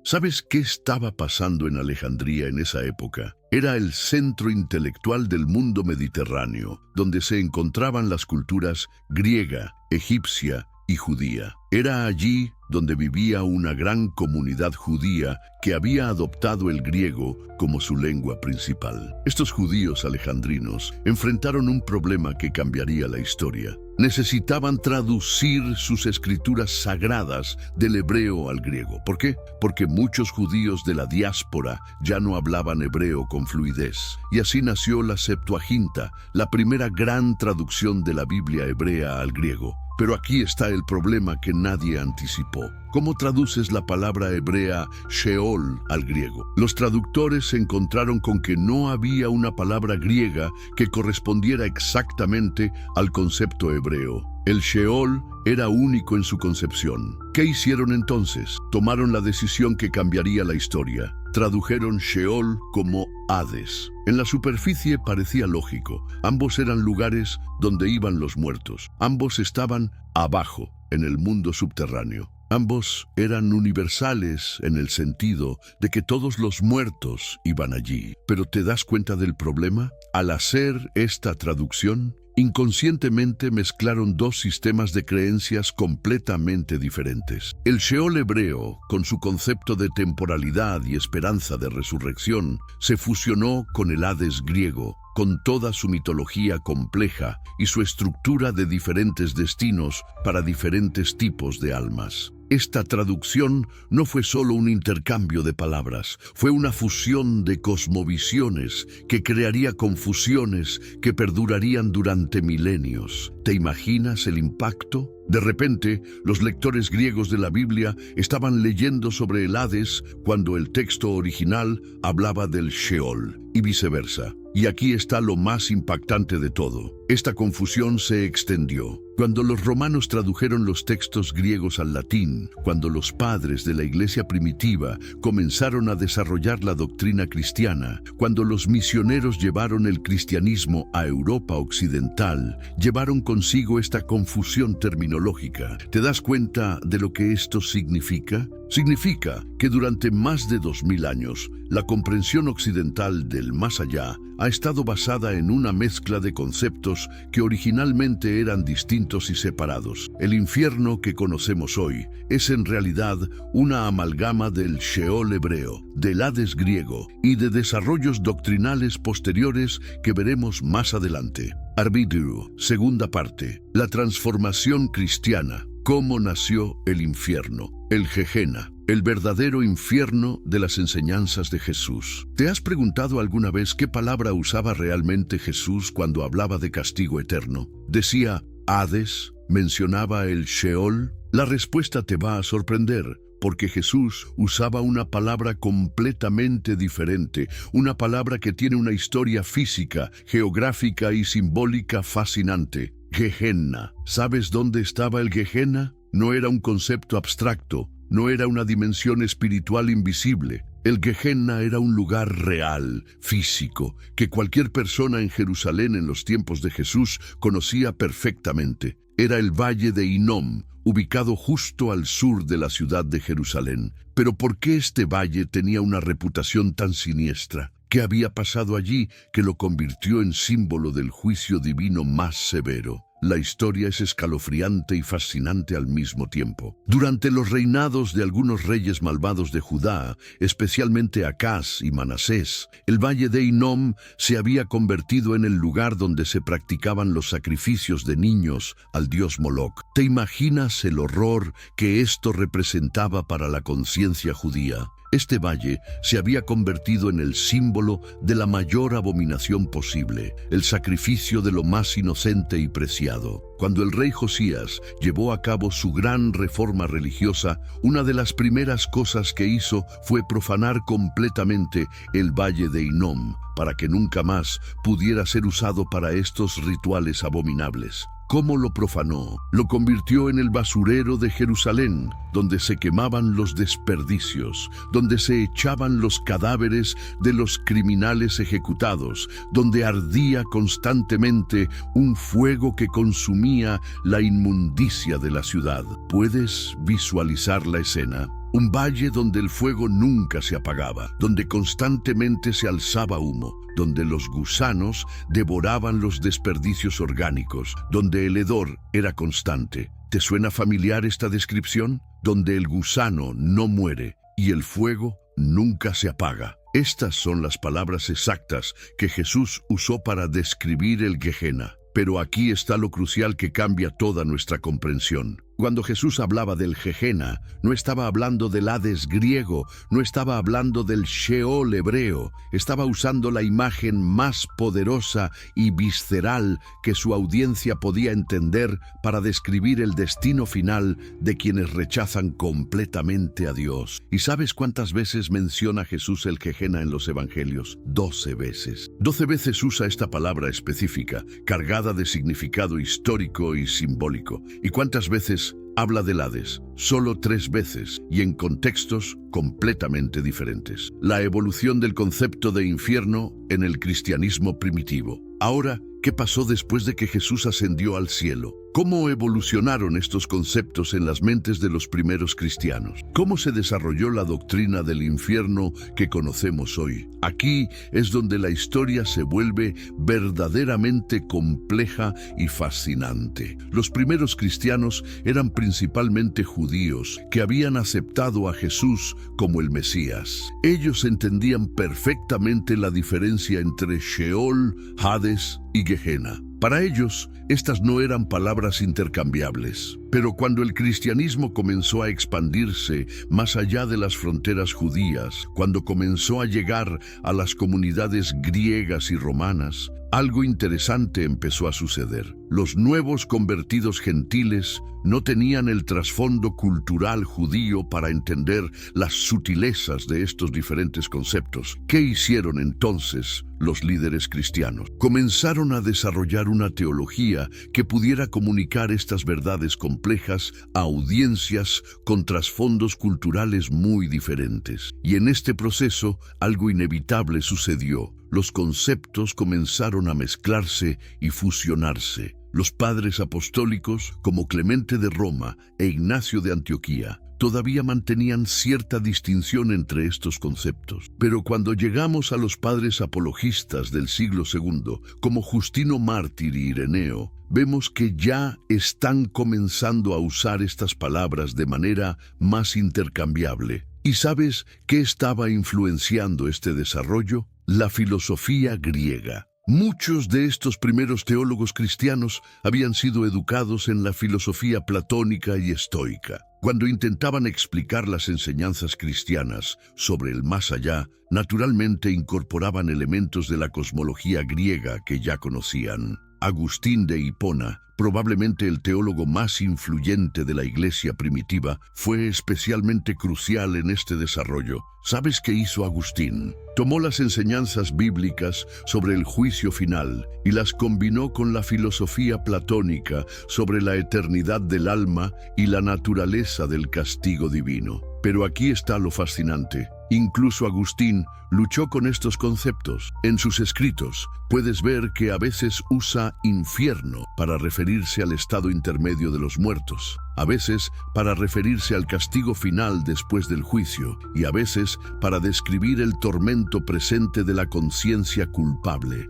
¿Sabes qué estaba pasando en Alejandría en esa época? Era el centro intelectual del mundo mediterráneo, donde se encontraban las culturas griega, egipcia y judía. Era allí donde vivía una gran comunidad judía que había adoptado el griego como su lengua principal. Estos judíos alejandrinos enfrentaron un problema que cambiaría la historia. Necesitaban traducir sus escrituras sagradas del hebreo al griego. ¿Por qué? Porque muchos judíos de la diáspora ya no hablaban hebreo con fluidez. Y así nació la Septuaginta, la primera gran traducción de la Biblia hebrea al griego. Pero aquí está el problema que nadie anticipó. ¿Cómo traduces la palabra hebrea Sheol al griego? Los traductores se encontraron con que no había una palabra griega que correspondiera exactamente al concepto hebreo. El Sheol era único en su concepción. ¿Qué hicieron entonces? Tomaron la decisión que cambiaría la historia. Tradujeron Sheol como Hades. En la superficie parecía lógico. Ambos eran lugares donde iban los muertos. Ambos estaban abajo, en el mundo subterráneo. Ambos eran universales en el sentido de que todos los muertos iban allí. ¿Pero te das cuenta del problema? Al hacer esta traducción, inconscientemente mezclaron dos sistemas de creencias completamente diferentes. El Sheol hebreo, con su concepto de temporalidad y esperanza de resurrección, se fusionó con el Hades griego, con toda su mitología compleja y su estructura de diferentes destinos para diferentes tipos de almas. Esta traducción no fue solo un intercambio de palabras, fue una fusión de cosmovisiones que crearía confusiones que perdurarían durante milenios. ¿Te imaginas el impacto? De repente, los lectores griegos de la Biblia estaban leyendo sobre el Hades cuando el texto original hablaba del Sheol, y viceversa. Y aquí está lo más impactante de todo. Esta confusión se extendió. Cuando los romanos tradujeron los textos griegos al latín, cuando los padres de la iglesia primitiva comenzaron a desarrollar la doctrina cristiana, cuando los misioneros llevaron el cristianismo a Europa occidental, llevaron consigo esta confusión terminológica. ¿Te das cuenta de lo que esto significa? Significa que durante más de 2000 años, la comprensión occidental del más allá ha estado basada en una mezcla de conceptos que originalmente eran distintos y separados. El infierno que conocemos hoy es en realidad una amalgama del Sheol hebreo, del Hades griego y de desarrollos doctrinales posteriores que veremos más adelante. Arbitrio, segunda parte, la transformación cristiana. ¿Cómo nació el infierno? El Gehenna, el verdadero infierno de las enseñanzas de Jesús. ¿Te has preguntado alguna vez qué palabra usaba realmente Jesús cuando hablaba de castigo eterno? ¿Decía Hades? ¿Mencionaba el Sheol? La respuesta te va a sorprender, porque Jesús usaba una palabra completamente diferente, una palabra que tiene una historia física, geográfica y simbólica fascinante. Gehenna. ¿Sabes dónde estaba el Gehenna? No era un concepto abstracto, no era una dimensión espiritual invisible. El Gehenna era un lugar real, físico, que cualquier persona en Jerusalén en los tiempos de Jesús conocía perfectamente. Era el valle de Hinnom, ubicado justo al sur de la ciudad de Jerusalén. Pero ¿por qué este valle tenía una reputación tan siniestra? ¿Qué había pasado allí que lo convirtió en símbolo del juicio divino más severo? La historia es escalofriante y fascinante al mismo tiempo. Durante los reinados de algunos reyes malvados de Judá, especialmente Acaz y Manasés, el valle de Hinnom se había convertido en el lugar donde se practicaban los sacrificios de niños al dios Moloc. ¿Te imaginas el horror que esto representaba para la conciencia judía? Este valle se había convertido en el símbolo de la mayor abominación posible, el sacrificio de lo más inocente y preciado. Cuando el rey Josías llevó a cabo su gran reforma religiosa, una de las primeras cosas que hizo fue profanar completamente el valle de Hinnom, para que nunca más pudiera ser usado para estos rituales abominables. ¿Cómo lo profanó? Lo convirtió en el basurero de Jerusalén, donde se quemaban los desperdicios, donde se echaban los cadáveres de los criminales ejecutados, donde ardía constantemente un fuego que consumía la inmundicia de la ciudad. ¿Puedes visualizar la escena? Un valle donde el fuego nunca se apagaba, donde constantemente se alzaba humo, donde los gusanos devoraban los desperdicios orgánicos, donde el hedor era constante. ¿Te suena familiar esta descripción? Donde el gusano no muere y el fuego nunca se apaga. Estas son las palabras exactas que Jesús usó para describir el Gehenna. Pero aquí está lo crucial que cambia toda nuestra comprensión. Cuando Jesús hablaba del Gehenna, no estaba hablando del Hades griego, no estaba hablando del Sheol hebreo, estaba usando la imagen más poderosa y visceral que su audiencia podía entender para describir el destino final de quienes rechazan completamente a Dios. ¿Y sabes cuántas veces menciona Jesús el Gehenna en los evangelios? 12 veces. 12 veces usa esta palabra específica, cargada de significado histórico y simbólico. ¿Y cuántas veces habla del Hades? Solo 3 veces, y en contextos completamente diferentes. La evolución del concepto de infierno en el cristianismo primitivo. Ahora, ¿qué pasó después de que Jesús ascendió al cielo? ¿Cómo evolucionaron estos conceptos en las mentes de los primeros cristianos? ¿Cómo se desarrolló la doctrina del infierno que conocemos hoy? Aquí es donde la historia se vuelve verdaderamente compleja y fascinante. Los primeros cristianos eran principalmente judíos que habían aceptado a Jesús como el Mesías. Ellos entendían perfectamente la diferencia entre Sheol, Hades y Gehenna. Para ellos, estas no eran palabras intercambiables. Pero cuando el cristianismo comenzó a expandirse más allá de las fronteras judías, cuando comenzó a llegar a las comunidades griegas y romanas, algo interesante empezó a suceder. Los nuevos convertidos gentiles no tenían el trasfondo cultural judío para entender las sutilezas de estos diferentes conceptos. ¿Qué hicieron entonces los líderes cristianos? Comenzaron a desarrollar una teología que pudiera comunicar estas verdades complejas a audiencias con trasfondos culturales muy diferentes. Y en este proceso, algo inevitable sucedió. Los conceptos comenzaron a mezclarse y fusionarse. Los padres apostólicos, como Clemente de Roma e Ignacio de Antioquía, todavía mantenían cierta distinción entre estos conceptos. Pero cuando llegamos a los padres apologistas del siglo II, como Justino Mártir y Ireneo, vemos que ya están comenzando a usar estas palabras de manera más intercambiable. ¿Y sabes qué estaba influenciando este desarrollo? La filosofía griega. Muchos de estos primeros teólogos cristianos habían sido educados en la filosofía platónica y estoica. Cuando intentaban explicar las enseñanzas cristianas sobre el más allá, naturalmente incorporaban elementos de la cosmología griega que ya conocían. Agustín de Hipona, probablemente el teólogo más influyente de la iglesia primitiva, fue especialmente crucial en este desarrollo. ¿Sabes qué hizo Agustín? Tomó las enseñanzas bíblicas sobre el juicio final y las combinó con la filosofía platónica sobre la eternidad del alma y la naturaleza del castigo divino. Pero aquí está lo fascinante. Incluso Agustín luchó con estos conceptos. En sus escritos puedes ver que a veces usa infierno para referirse al estado intermedio de los muertos, a veces para referirse al castigo final después del juicio y a veces para describir el tormento presente de la conciencia culpable.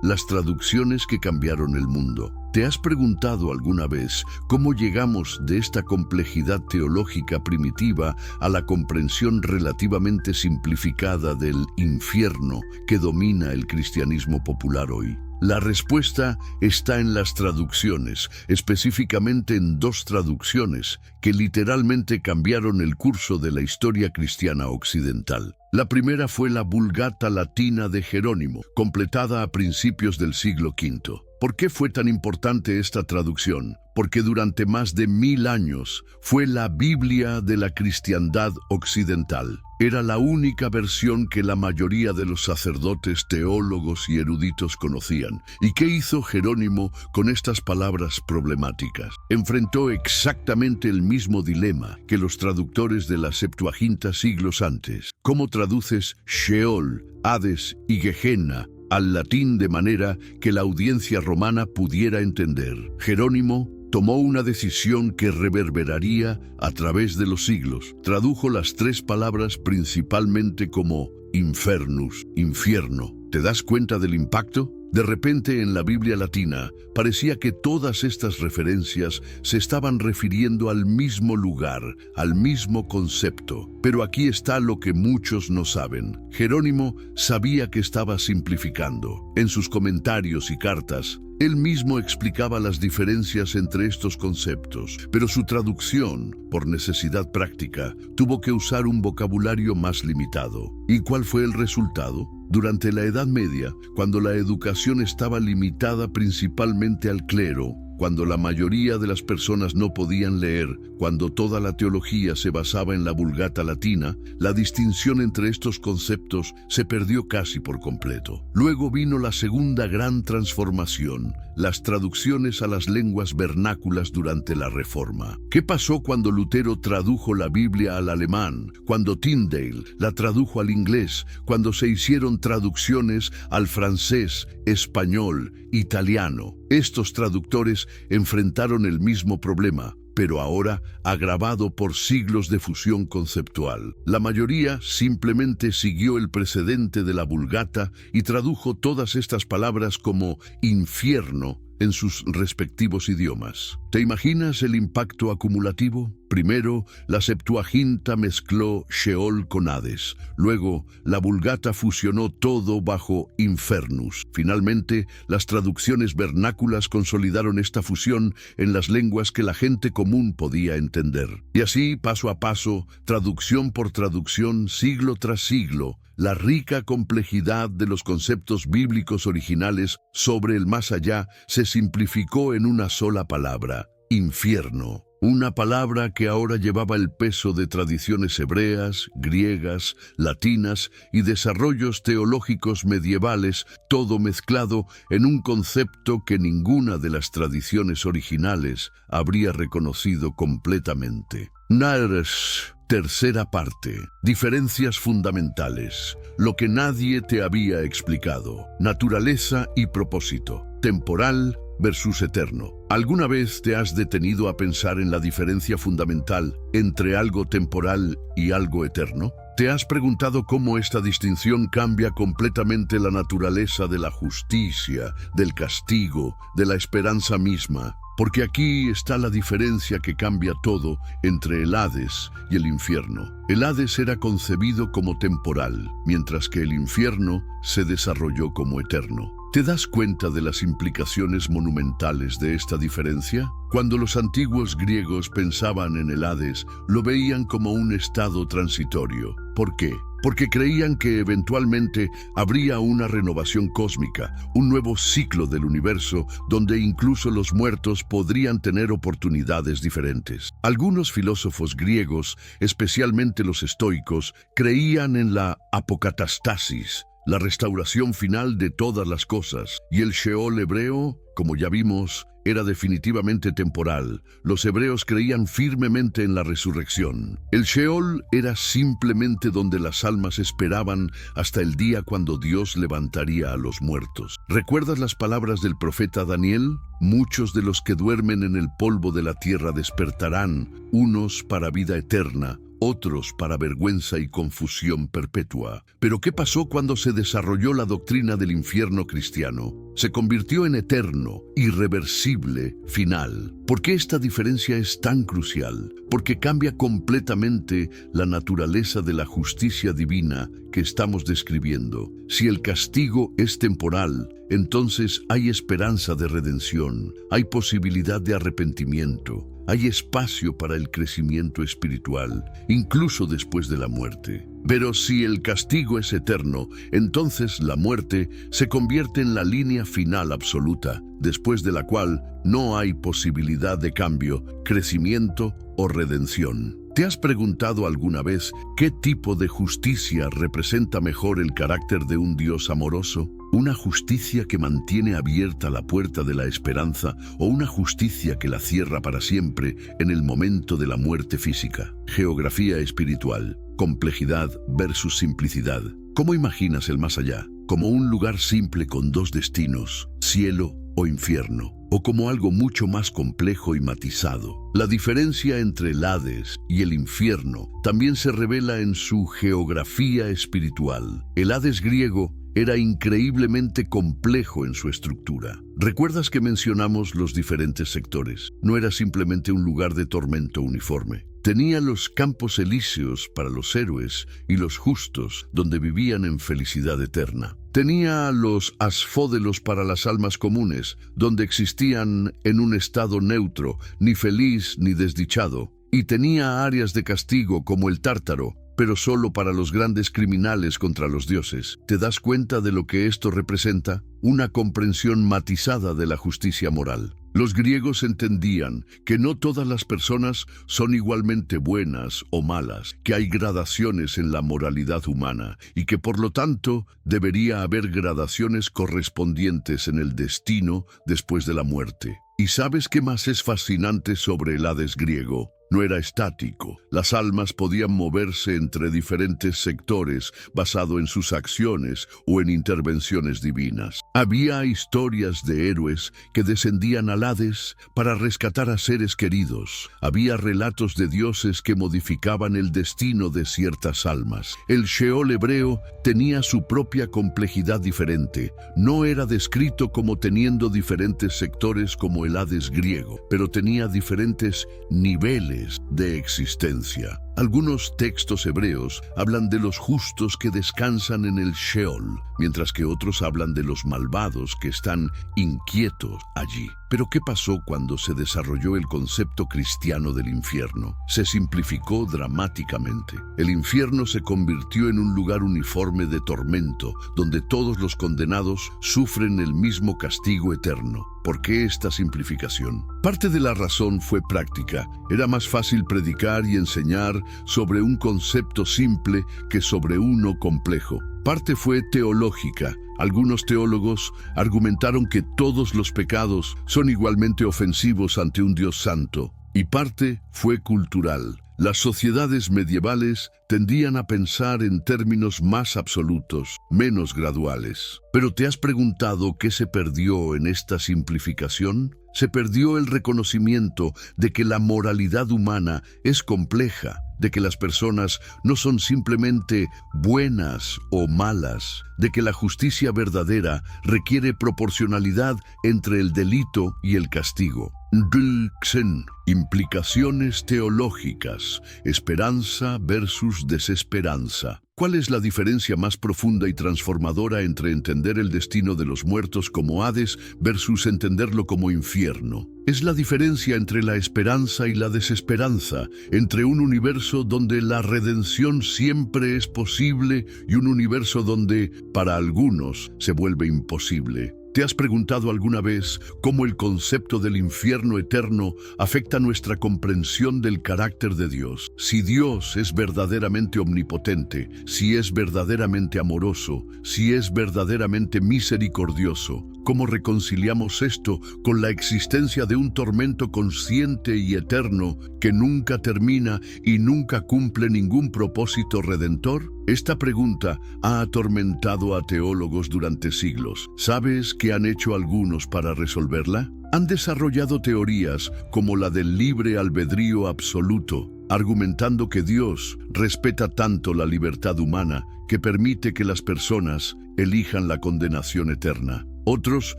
Las traducciones que cambiaron el mundo. ¿Te has preguntado alguna vez cómo llegamos de esta complejidad teológica primitiva a la comprensión relativamente simplificada del infierno que domina el cristianismo popular hoy? La respuesta está en las traducciones, específicamente en 2 traducciones que literalmente cambiaron el curso de la historia cristiana occidental. La primera fue la Vulgata Latina de Jerónimo, completada a principios del siglo V. ¿Por qué fue tan importante esta traducción? Porque durante más de 1000 años fue la Biblia de la cristiandad occidental. Era la única versión que la mayoría de los sacerdotes, teólogos y eruditos conocían. ¿Y qué hizo Jerónimo con estas palabras problemáticas? Enfrentó exactamente el mismo dilema que los traductores de la Septuaginta siglos antes. ¿Cómo traduces Sheol, Hades y Gehenna al latín de manera que la audiencia romana pudiera entender? Jerónimo tomó una decisión que reverberaría a través de los siglos. Tradujo las 3 palabras principalmente como infernus, infierno. ¿Te das cuenta del impacto? De repente en la Biblia latina parecía que todas estas referencias se estaban refiriendo al mismo lugar, al mismo concepto. Pero aquí está lo que muchos no saben. Jerónimo sabía que estaba simplificando. En sus comentarios y cartas, Él mismo explicaba las diferencias entre estos conceptos, pero su traducción, por necesidad práctica, tuvo que usar un vocabulario más limitado. ¿Y cuál fue el resultado? Durante la Edad Media, cuando la educación estaba limitada principalmente al clero, cuando la mayoría de las personas no podían leer, cuando toda la teología se basaba en la Vulgata latina, la distinción entre estos conceptos se perdió casi por completo. Luego vino la segunda gran transformación, las traducciones a las lenguas vernáculas durante la Reforma. ¿Qué pasó cuando Lutero tradujo la Biblia al alemán, cuando Tyndale la tradujo al inglés, cuando se hicieron traducciones al francés, español, italiano? Estos traductores enfrentaron el mismo problema, pero ahora agravado por siglos de fusión conceptual. La mayoría simplemente siguió el precedente de la Vulgata y tradujo todas estas palabras como infierno en sus respectivos idiomas. ¿Te imaginas el impacto acumulativo? Primero, la Septuaginta mezcló Sheol con Hades. Luego, la Vulgata fusionó todo bajo Infernus. Finalmente, las traducciones vernáculas consolidaron esta fusión en las lenguas que la gente común podía entender. Y así, paso a paso, traducción por traducción, siglo tras siglo, la rica complejidad de los conceptos bíblicos originales sobre el más allá se simplificó en una sola palabra: infierno. Una palabra que ahora llevaba el peso de tradiciones hebreas, griegas, latinas y desarrollos teológicos medievales, todo mezclado en un concepto que ninguna de las tradiciones originales habría reconocido completamente. Nares. Tercera parte. Diferencias fundamentales. Lo que nadie te había explicado. Naturaleza y propósito. Temporal versus eterno. ¿Alguna vez te has detenido a pensar en la diferencia fundamental entre algo temporal y algo eterno? ¿Te has preguntado cómo esta distinción cambia completamente la naturaleza de la justicia, del castigo, de la esperanza misma? Porque aquí está la diferencia que cambia todo entre el Hades y el infierno. El Hades era concebido como temporal, mientras que el infierno se desarrolló como eterno. ¿Te das cuenta de las implicaciones monumentales de esta diferencia? Cuando los antiguos griegos pensaban en el Hades, lo veían como un estado transitorio. ¿Por qué? Porque creían que eventualmente habría una renovación cósmica, un nuevo ciclo del universo donde incluso los muertos podrían tener oportunidades diferentes. Algunos filósofos griegos, especialmente los estoicos, creían en la apocatastasis, la restauración final de todas las cosas, y el Sheol hebreo, como ya vimos, era definitivamente temporal. Los hebreos creían firmemente en la resurrección. El Sheol era simplemente donde las almas esperaban hasta el día cuando Dios levantaría a los muertos. ¿Recuerdas las palabras del profeta Daniel? Muchos de los que duermen en el polvo de la tierra despertarán, unos para vida eterna, otros para vergüenza y confusión perpetua. Pero ¿qué pasó cuando se desarrolló la doctrina del infierno cristiano? Se convirtió en eterno, irreversible, final. ¿Por qué esta diferencia es tan crucial? Porque cambia completamente la naturaleza de la justicia divina que estamos describiendo. Si el castigo es temporal, entonces hay esperanza de redención, hay posibilidad de arrepentimiento. Hay espacio para el crecimiento espiritual, incluso después de la muerte. Pero si el castigo es eterno, entonces la muerte se convierte en la línea final absoluta, después de la cual no hay posibilidad de cambio, crecimiento o redención. ¿Te has preguntado alguna vez qué tipo de justicia representa mejor el carácter de un Dios amoroso? ¿Una justicia que mantiene abierta la puerta de la esperanza o una justicia que la cierra para siempre en el momento de la muerte física? Geografía espiritual, complejidad versus simplicidad. ¿Cómo imaginas el más allá? ¿Como un lugar simple con dos destinos, cielo o infierno? ¿O como algo mucho más complejo y matizado? La diferencia entre el Hades y el infierno también se revela en su geografía espiritual. El Hades griego era increíblemente complejo en su estructura. ¿Recuerdas que mencionamos los diferentes sectores? No era simplemente un lugar de tormento uniforme. Tenía los campos elíseos para los héroes y los justos, donde vivían en felicidad eterna. Tenía los asfódelos para las almas comunes, donde existían en un estado neutro, ni feliz ni desdichado. Y tenía áreas de castigo como el Tártaro, pero solo para los grandes criminales contra los dioses. ¿Te das cuenta de lo que esto representa? Una comprensión matizada de la justicia moral. Los griegos entendían que no todas las personas son igualmente buenas o malas, que hay gradaciones en la moralidad humana y que por lo tanto debería haber gradaciones correspondientes en el destino después de la muerte. ¿Y sabes qué más es fascinante sobre el Hades griego? No era estático. Las almas podían moverse entre diferentes sectores basado en sus acciones o en intervenciones divinas. Había historias de héroes que descendían al Hades para rescatar a seres queridos. Había relatos de dioses que modificaban el destino de ciertas almas. El Sheol hebreo tenía su propia complejidad diferente. No era descrito como teniendo diferentes sectores como el Hades griego, pero tenía diferentes niveles de existencia. Algunos textos hebreos hablan de los justos que descansan en el Sheol, mientras que otros hablan de los malvados que están inquietos allí. Pero ¿qué pasó cuando se desarrolló el concepto cristiano del infierno? Se simplificó dramáticamente. El infierno se convirtió en un lugar uniforme de tormento, donde todos los condenados sufren el mismo castigo eterno. ¿Por qué esta simplificación? Parte de la razón fue práctica. Era más fácil predicar y enseñar sobre un concepto simple que sobre uno complejo. Parte fue teológica. Algunos teólogos argumentaron que todos los pecados son igualmente ofensivos ante un Dios santo. Y parte fue cultural. Las sociedades medievales tendían a pensar en términos más absolutos, menos graduales. ¿Pero te has preguntado qué se perdió en esta simplificación? Se perdió el reconocimiento de que la moralidad humana es compleja, de que las personas no son simplemente buenas o malas, de que la justicia verdadera requiere proporcionalidad entre el delito y el castigo. Dulxen, implicaciones teológicas, esperanza versus desesperanza. ¿Cuál es la diferencia más profunda y transformadora entre entender el destino de los muertos como Hades versus entenderlo como infierno? Es la diferencia entre la esperanza y la desesperanza, entre un universo donde la redención siempre es posible y un universo donde, para algunos, se vuelve imposible. ¿Te has preguntado alguna vez cómo el concepto del infierno eterno afecta nuestra comprensión del carácter de Dios? Si Dios es verdaderamente omnipotente, si es verdaderamente amoroso, si es verdaderamente misericordioso, ¿cómo reconciliamos esto con la existencia de un tormento consciente y eterno que nunca termina y nunca cumple ningún propósito redentor? Esta pregunta ha atormentado a teólogos durante siglos. ¿Sabes qué han hecho algunos para resolverla? Han desarrollado teorías como la del libre albedrío absoluto, argumentando que Dios respeta tanto la libertad humana que permite que las personas elijan la condenación eterna. Otros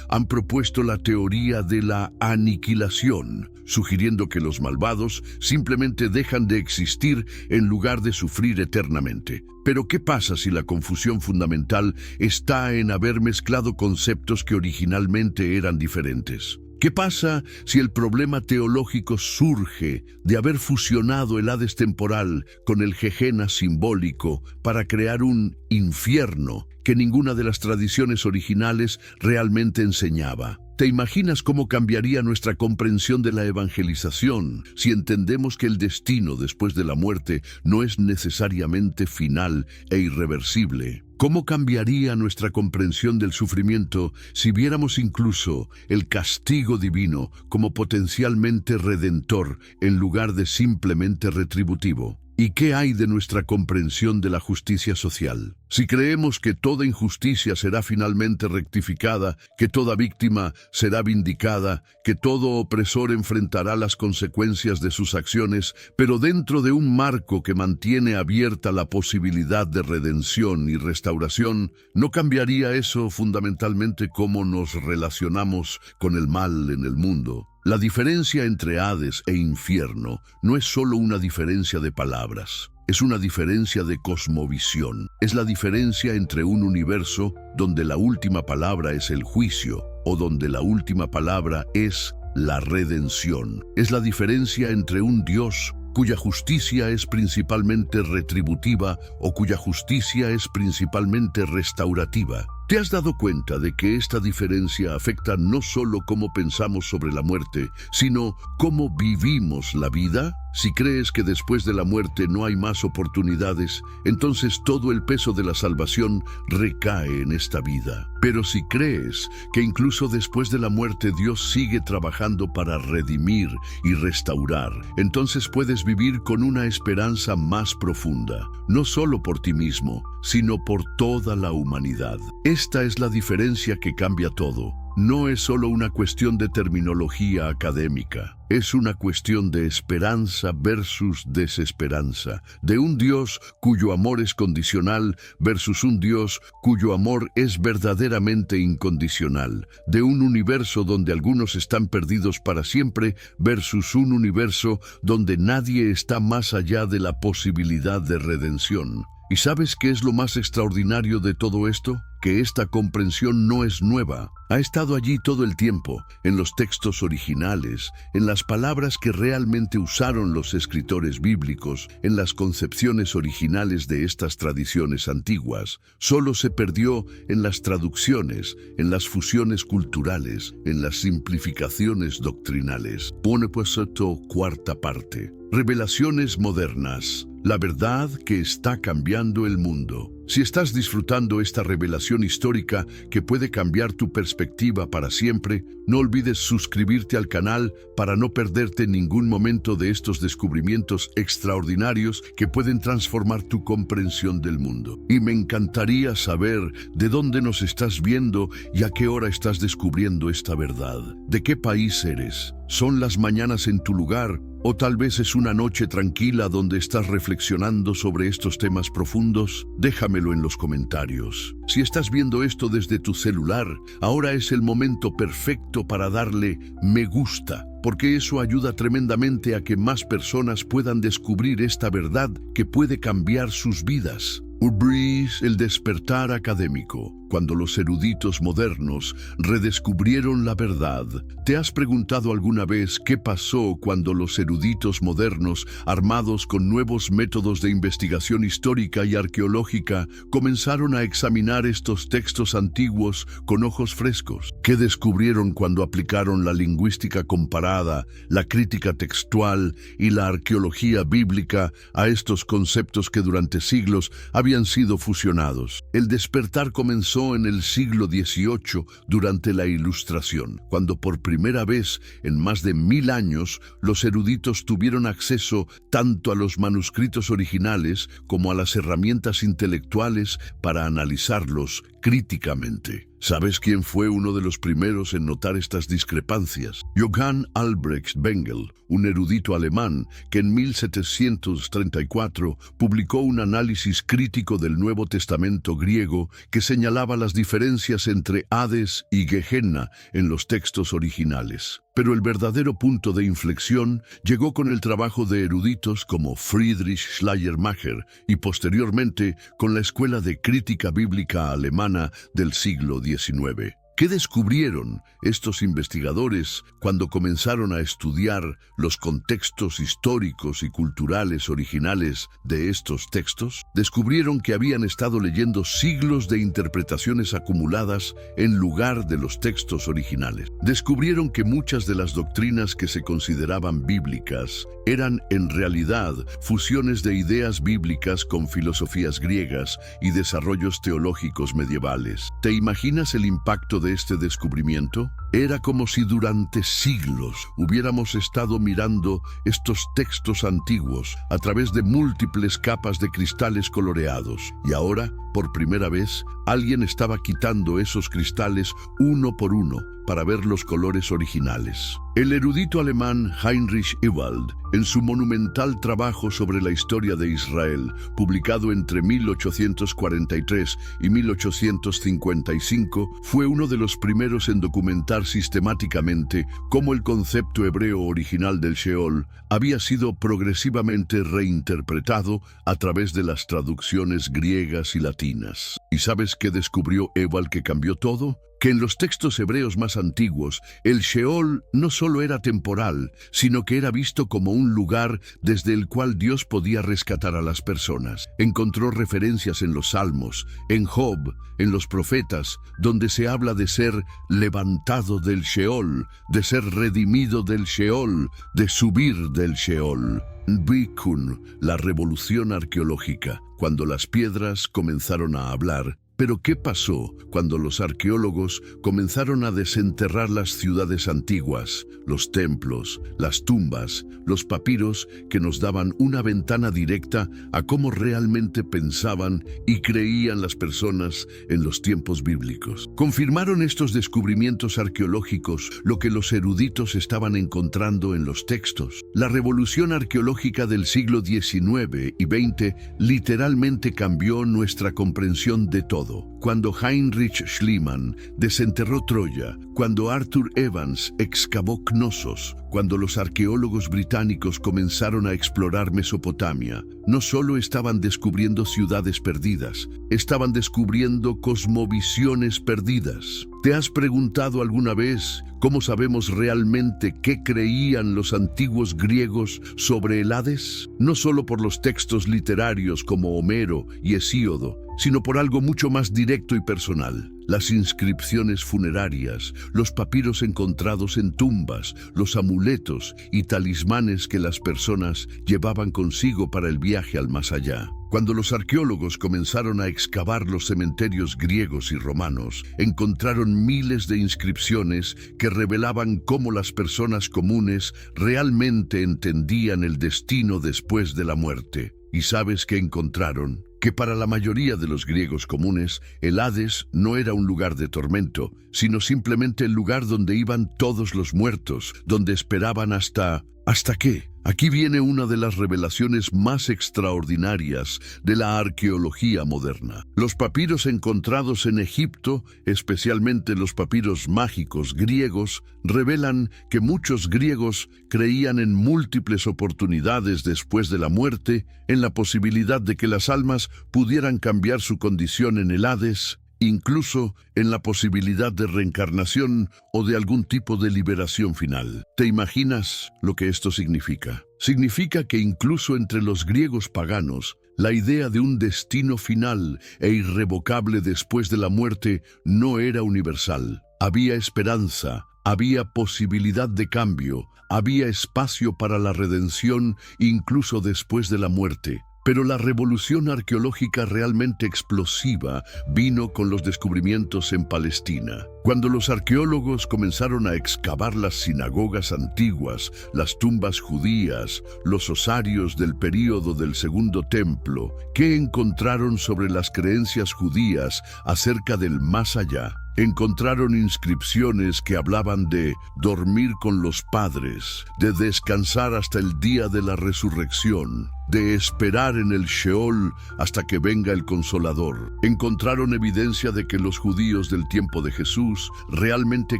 han propuesto la teoría de la aniquilación, sugiriendo que los malvados simplemente dejan de existir en lugar de sufrir eternamente. Pero ¿qué pasa si la confusión fundamental está en haber mezclado conceptos que originalmente eran diferentes? ¿Qué pasa si el problema teológico surge de haber fusionado el Hades temporal con el Gehenna simbólico para crear un infierno que ninguna de las tradiciones originales realmente enseñaba? ¿Te imaginas cómo cambiaría nuestra comprensión de la evangelización si entendemos que el destino después de la muerte no es necesariamente final e irreversible? ¿Cómo cambiaría nuestra comprensión del sufrimiento si viéramos incluso el castigo divino como potencialmente redentor en lugar de simplemente retributivo? ¿Y qué hay de nuestra comprensión de la justicia social? Si creemos que toda injusticia será finalmente rectificada, que toda víctima será vindicada, que todo opresor enfrentará las consecuencias de sus acciones, pero dentro de un marco que mantiene abierta la posibilidad de redención y restauración, ¿no cambiaría eso fundamentalmente cómo nos relacionamos con el mal en el mundo? La diferencia entre Hades e infierno no es solo una diferencia de palabras. es una diferencia de cosmovisión. Es la diferencia entre un universo donde la última palabra es el juicio o donde la última palabra es la redención. Es la diferencia entre un Dios cuya justicia es principalmente retributiva o cuya justicia es principalmente restaurativa. ¿Te has dado cuenta de que esta diferencia afecta no solo cómo pensamos sobre la muerte, sino cómo vivimos la vida? Si crees que después de la muerte no hay más oportunidades, entonces todo el peso de la salvación recae en esta vida. Pero si crees que incluso después de la muerte Dios sigue trabajando para redimir y restaurar, entonces puedes vivir con una esperanza más profunda, no solo por ti mismo, sino por toda la humanidad. Esta es la diferencia que cambia todo. No es solo una cuestión de terminología académica, es una cuestión de esperanza versus desesperanza, de un Dios cuyo amor es condicional versus un Dios cuyo amor es verdaderamente incondicional, de un universo donde algunos están perdidos para siempre versus un universo donde nadie está más allá de la posibilidad de redención. ¿Y sabes qué es lo más extraordinario de todo esto? Que esta comprensión no es nueva. Ha estado allí todo el tiempo, en los textos originales, en las palabras que realmente usaron los escritores bíblicos, en las concepciones originales de estas tradiciones antiguas. Solo se perdió en las traducciones, en las fusiones culturales, en las simplificaciones doctrinales. Pone pues esto cuarta parte. Revelaciones modernas. La verdad que está cambiando el mundo. Si estás disfrutando esta revelación histórica que puede cambiar tu perspectiva para siempre, no olvides suscribirte al canal para no perderte ningún momento de estos descubrimientos extraordinarios que pueden transformar tu comprensión del mundo. Y me encantaría saber de dónde nos estás viendo y a qué hora estás descubriendo esta verdad. ¿De qué país eres? ¿Son las mañanas en tu lugar? ¿O tal vez es una noche tranquila donde estás reflexionando sobre estos temas profundos? Déjamelo en los comentarios. Si estás viendo esto desde tu celular, ahora es el momento perfecto para darle me gusta, porque eso ayuda tremendamente a que más personas puedan descubrir esta verdad que puede cambiar sus vidas. Ubris, el despertar académico. Cuando los eruditos modernos redescubrieron la verdad, ¿te has preguntado alguna vez qué pasó cuando los eruditos modernos, armados con nuevos métodos de investigación histórica y arqueológica, comenzaron a examinar estos textos antiguos con ojos frescos? ¿Qué descubrieron cuando aplicaron la lingüística comparada, la crítica textual y la arqueología bíblica a estos conceptos que durante siglos habían sido fusionados? El despertar comenzó en el siglo XVIII durante la Ilustración, cuando por primera vez en más de 1000 años los eruditos tuvieron acceso tanto a los manuscritos originales como a las herramientas intelectuales para analizarlos críticamente. ¿Sabes quién fue uno de los primeros en notar estas discrepancias? Johann Albrecht Bengel, un erudito alemán que en 1734 publicó un análisis crítico del Nuevo Testamento griego que señalaba las diferencias entre Hades y Gehenna en los textos originales. Pero el verdadero punto de inflexión llegó con el trabajo de eruditos como Friedrich Schleiermacher y posteriormente con la Escuela de Crítica Bíblica Alemana del siglo XIX. ¿Qué descubrieron estos investigadores cuando comenzaron a estudiar los contextos históricos y culturales originales de estos textos? Descubrieron que habían estado leyendo siglos de interpretaciones acumuladas en lugar de los textos originales. Descubrieron que muchas de las doctrinas que se consideraban bíblicas eran en realidad fusiones de ideas bíblicas con filosofías griegas y desarrollos teológicos medievales. ¿Te imaginas el impacto de este descubrimiento? Era como si durante siglos hubiéramos estado mirando estos textos antiguos a través de múltiples capas de cristales coloreados. Y ahora, por primera vez, alguien estaba quitando esos cristales uno por uno para ver los colores originales. El erudito alemán Heinrich Ewald, en su monumental trabajo sobre la historia de Israel, publicado entre 1843 y 1855, fue uno de los primeros en documentar documentar sistemáticamente cómo el concepto hebreo original del Sheol había sido progresivamente reinterpretado a través de las traducciones griegas y latinas. ¿Y sabes qué descubrió Ewald que cambió todo? Que en los textos hebreos más antiguos, el Sheol no solo era temporal, sino que era visto como un lugar desde el cual Dios podía rescatar a las personas. Encontró referencias en los Salmos, en Job, en los profetas, donde se habla de ser levantado del Sheol, de ser redimido del Sheol, de subir del Sheol. Bikun, la revolución arqueológica, cuando las piedras comenzaron a hablar. Pero ¿qué pasó cuando los arqueólogos comenzaron a desenterrar las ciudades antiguas, los templos, las tumbas, los papiros que nos daban una ventana directa a cómo realmente pensaban y creían las personas en los tiempos bíblicos? Confirmaron estos descubrimientos arqueológicos lo que los eruditos estaban encontrando en los textos. La revolución arqueológica del siglo XIX y XX literalmente cambió nuestra comprensión de todo. Cuando Heinrich Schliemann desenterró Troya, cuando Arthur Evans excavó Cnosos, cuando los arqueólogos británicos comenzaron a explorar Mesopotamia, no solo estaban descubriendo ciudades perdidas, estaban descubriendo cosmovisiones perdidas. ¿Te has preguntado alguna vez cómo sabemos realmente qué creían los antiguos griegos sobre el Hades? No solo por los textos literarios como Homero y Hesíodo, sino por algo mucho más directo y personal. Las inscripciones funerarias, los papiros encontrados en tumbas, los amuletos y talismanes que las personas llevaban consigo para el viaje al más allá. Cuando los arqueólogos comenzaron a excavar los cementerios griegos y romanos, encontraron miles de inscripciones que revelaban cómo las personas comunes realmente entendían el destino después de la muerte. ¿Y sabes qué encontraron? Que para la mayoría de los griegos comunes, el Hades no era un lugar de tormento, sino simplemente el lugar donde iban todos los muertos, donde esperaban ¿Hasta qué? Aquí viene una de las revelaciones más extraordinarias de la arqueología moderna. Los papiros encontrados en Egipto, especialmente los papiros mágicos griegos, revelan que muchos griegos creían en múltiples oportunidades después de la muerte, en la posibilidad de que las almas pudieran cambiar su condición en el Hades, incluso en la posibilidad de reencarnación o de algún tipo de liberación final. ¿Te imaginas lo que esto significa? Significa que incluso entre los griegos paganos, la idea de un destino final e irrevocable después de la muerte no era universal. Había esperanza, había posibilidad de cambio, había espacio para la redención incluso después de la muerte. Pero la revolución arqueológica realmente explosiva vino con los descubrimientos en Palestina. Cuando los arqueólogos comenzaron a excavar las sinagogas antiguas, las tumbas judías, los osarios del período del Segundo Templo, ¿qué encontraron sobre las creencias judías acerca del más allá? Encontraron inscripciones que hablaban de dormir con los padres, de descansar hasta el día de la resurrección, de esperar en el Sheol hasta que venga el Consolador. Encontraron evidencia de que los judíos del tiempo de Jesús realmente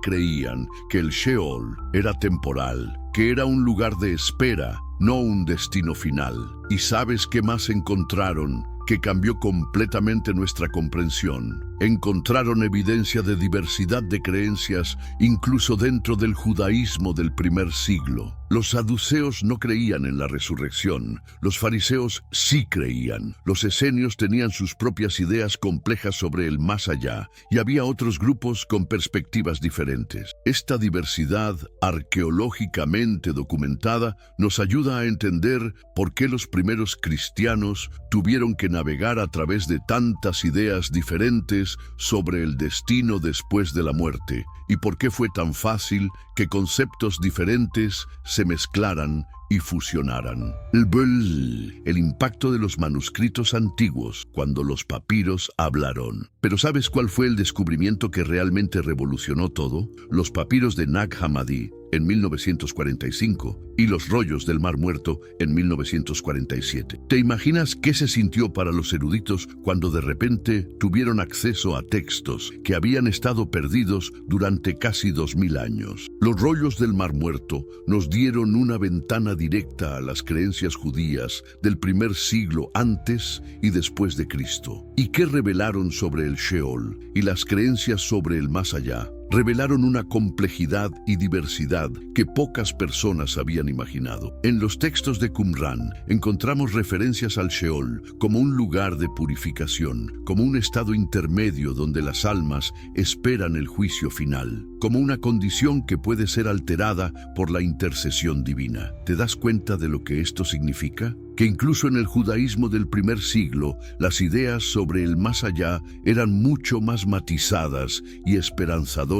creían que el Sheol era temporal, que era un lugar de espera, no un destino final. ¿Y sabes qué más encontraron que cambió completamente nuestra comprensión? Encontraron evidencia de diversidad de creencias incluso dentro del judaísmo del primer siglo. Los saduceos no creían en la resurrección, los fariseos sí creían. Los esenios tenían sus propias ideas complejas sobre el más allá, y había otros grupos con perspectivas diferentes. Esta diversidad arqueológicamente documentada nos ayuda a entender por qué los primeros cristianos tuvieron que navegar a través de tantas ideas diferentes sobre el destino después de la muerte, y por qué fue tan fácil que conceptos diferentes se mezclaran y fusionaran. El impacto de los manuscritos antiguos cuando los papiros hablaron. Pero ¿sabes cuál fue el descubrimiento que realmente revolucionó todo? Los papiros de Nag Hammadi. en 1945 y los rollos del Mar Muerto en 1947. ¿Te imaginas qué se sintió para los eruditos cuando de repente tuvieron acceso a textos que habían estado perdidos durante casi 2000 años? Los rollos del Mar Muerto nos dieron una ventana directa a las creencias judías del primer siglo antes y después de Cristo. ¿Y qué revelaron sobre el Sheol y las creencias sobre el más allá? Revelaron una complejidad y diversidad que pocas personas habían imaginado. En los textos de Qumran encontramos referencias al Sheol como un lugar de purificación, como un estado intermedio donde las almas esperan el juicio final, como una condición que puede ser alterada por la intercesión divina. ¿Te das cuenta de lo que esto significa? Que incluso en el judaísmo del primer siglo, las ideas sobre el más allá eran mucho más matizadas y esperanzadoras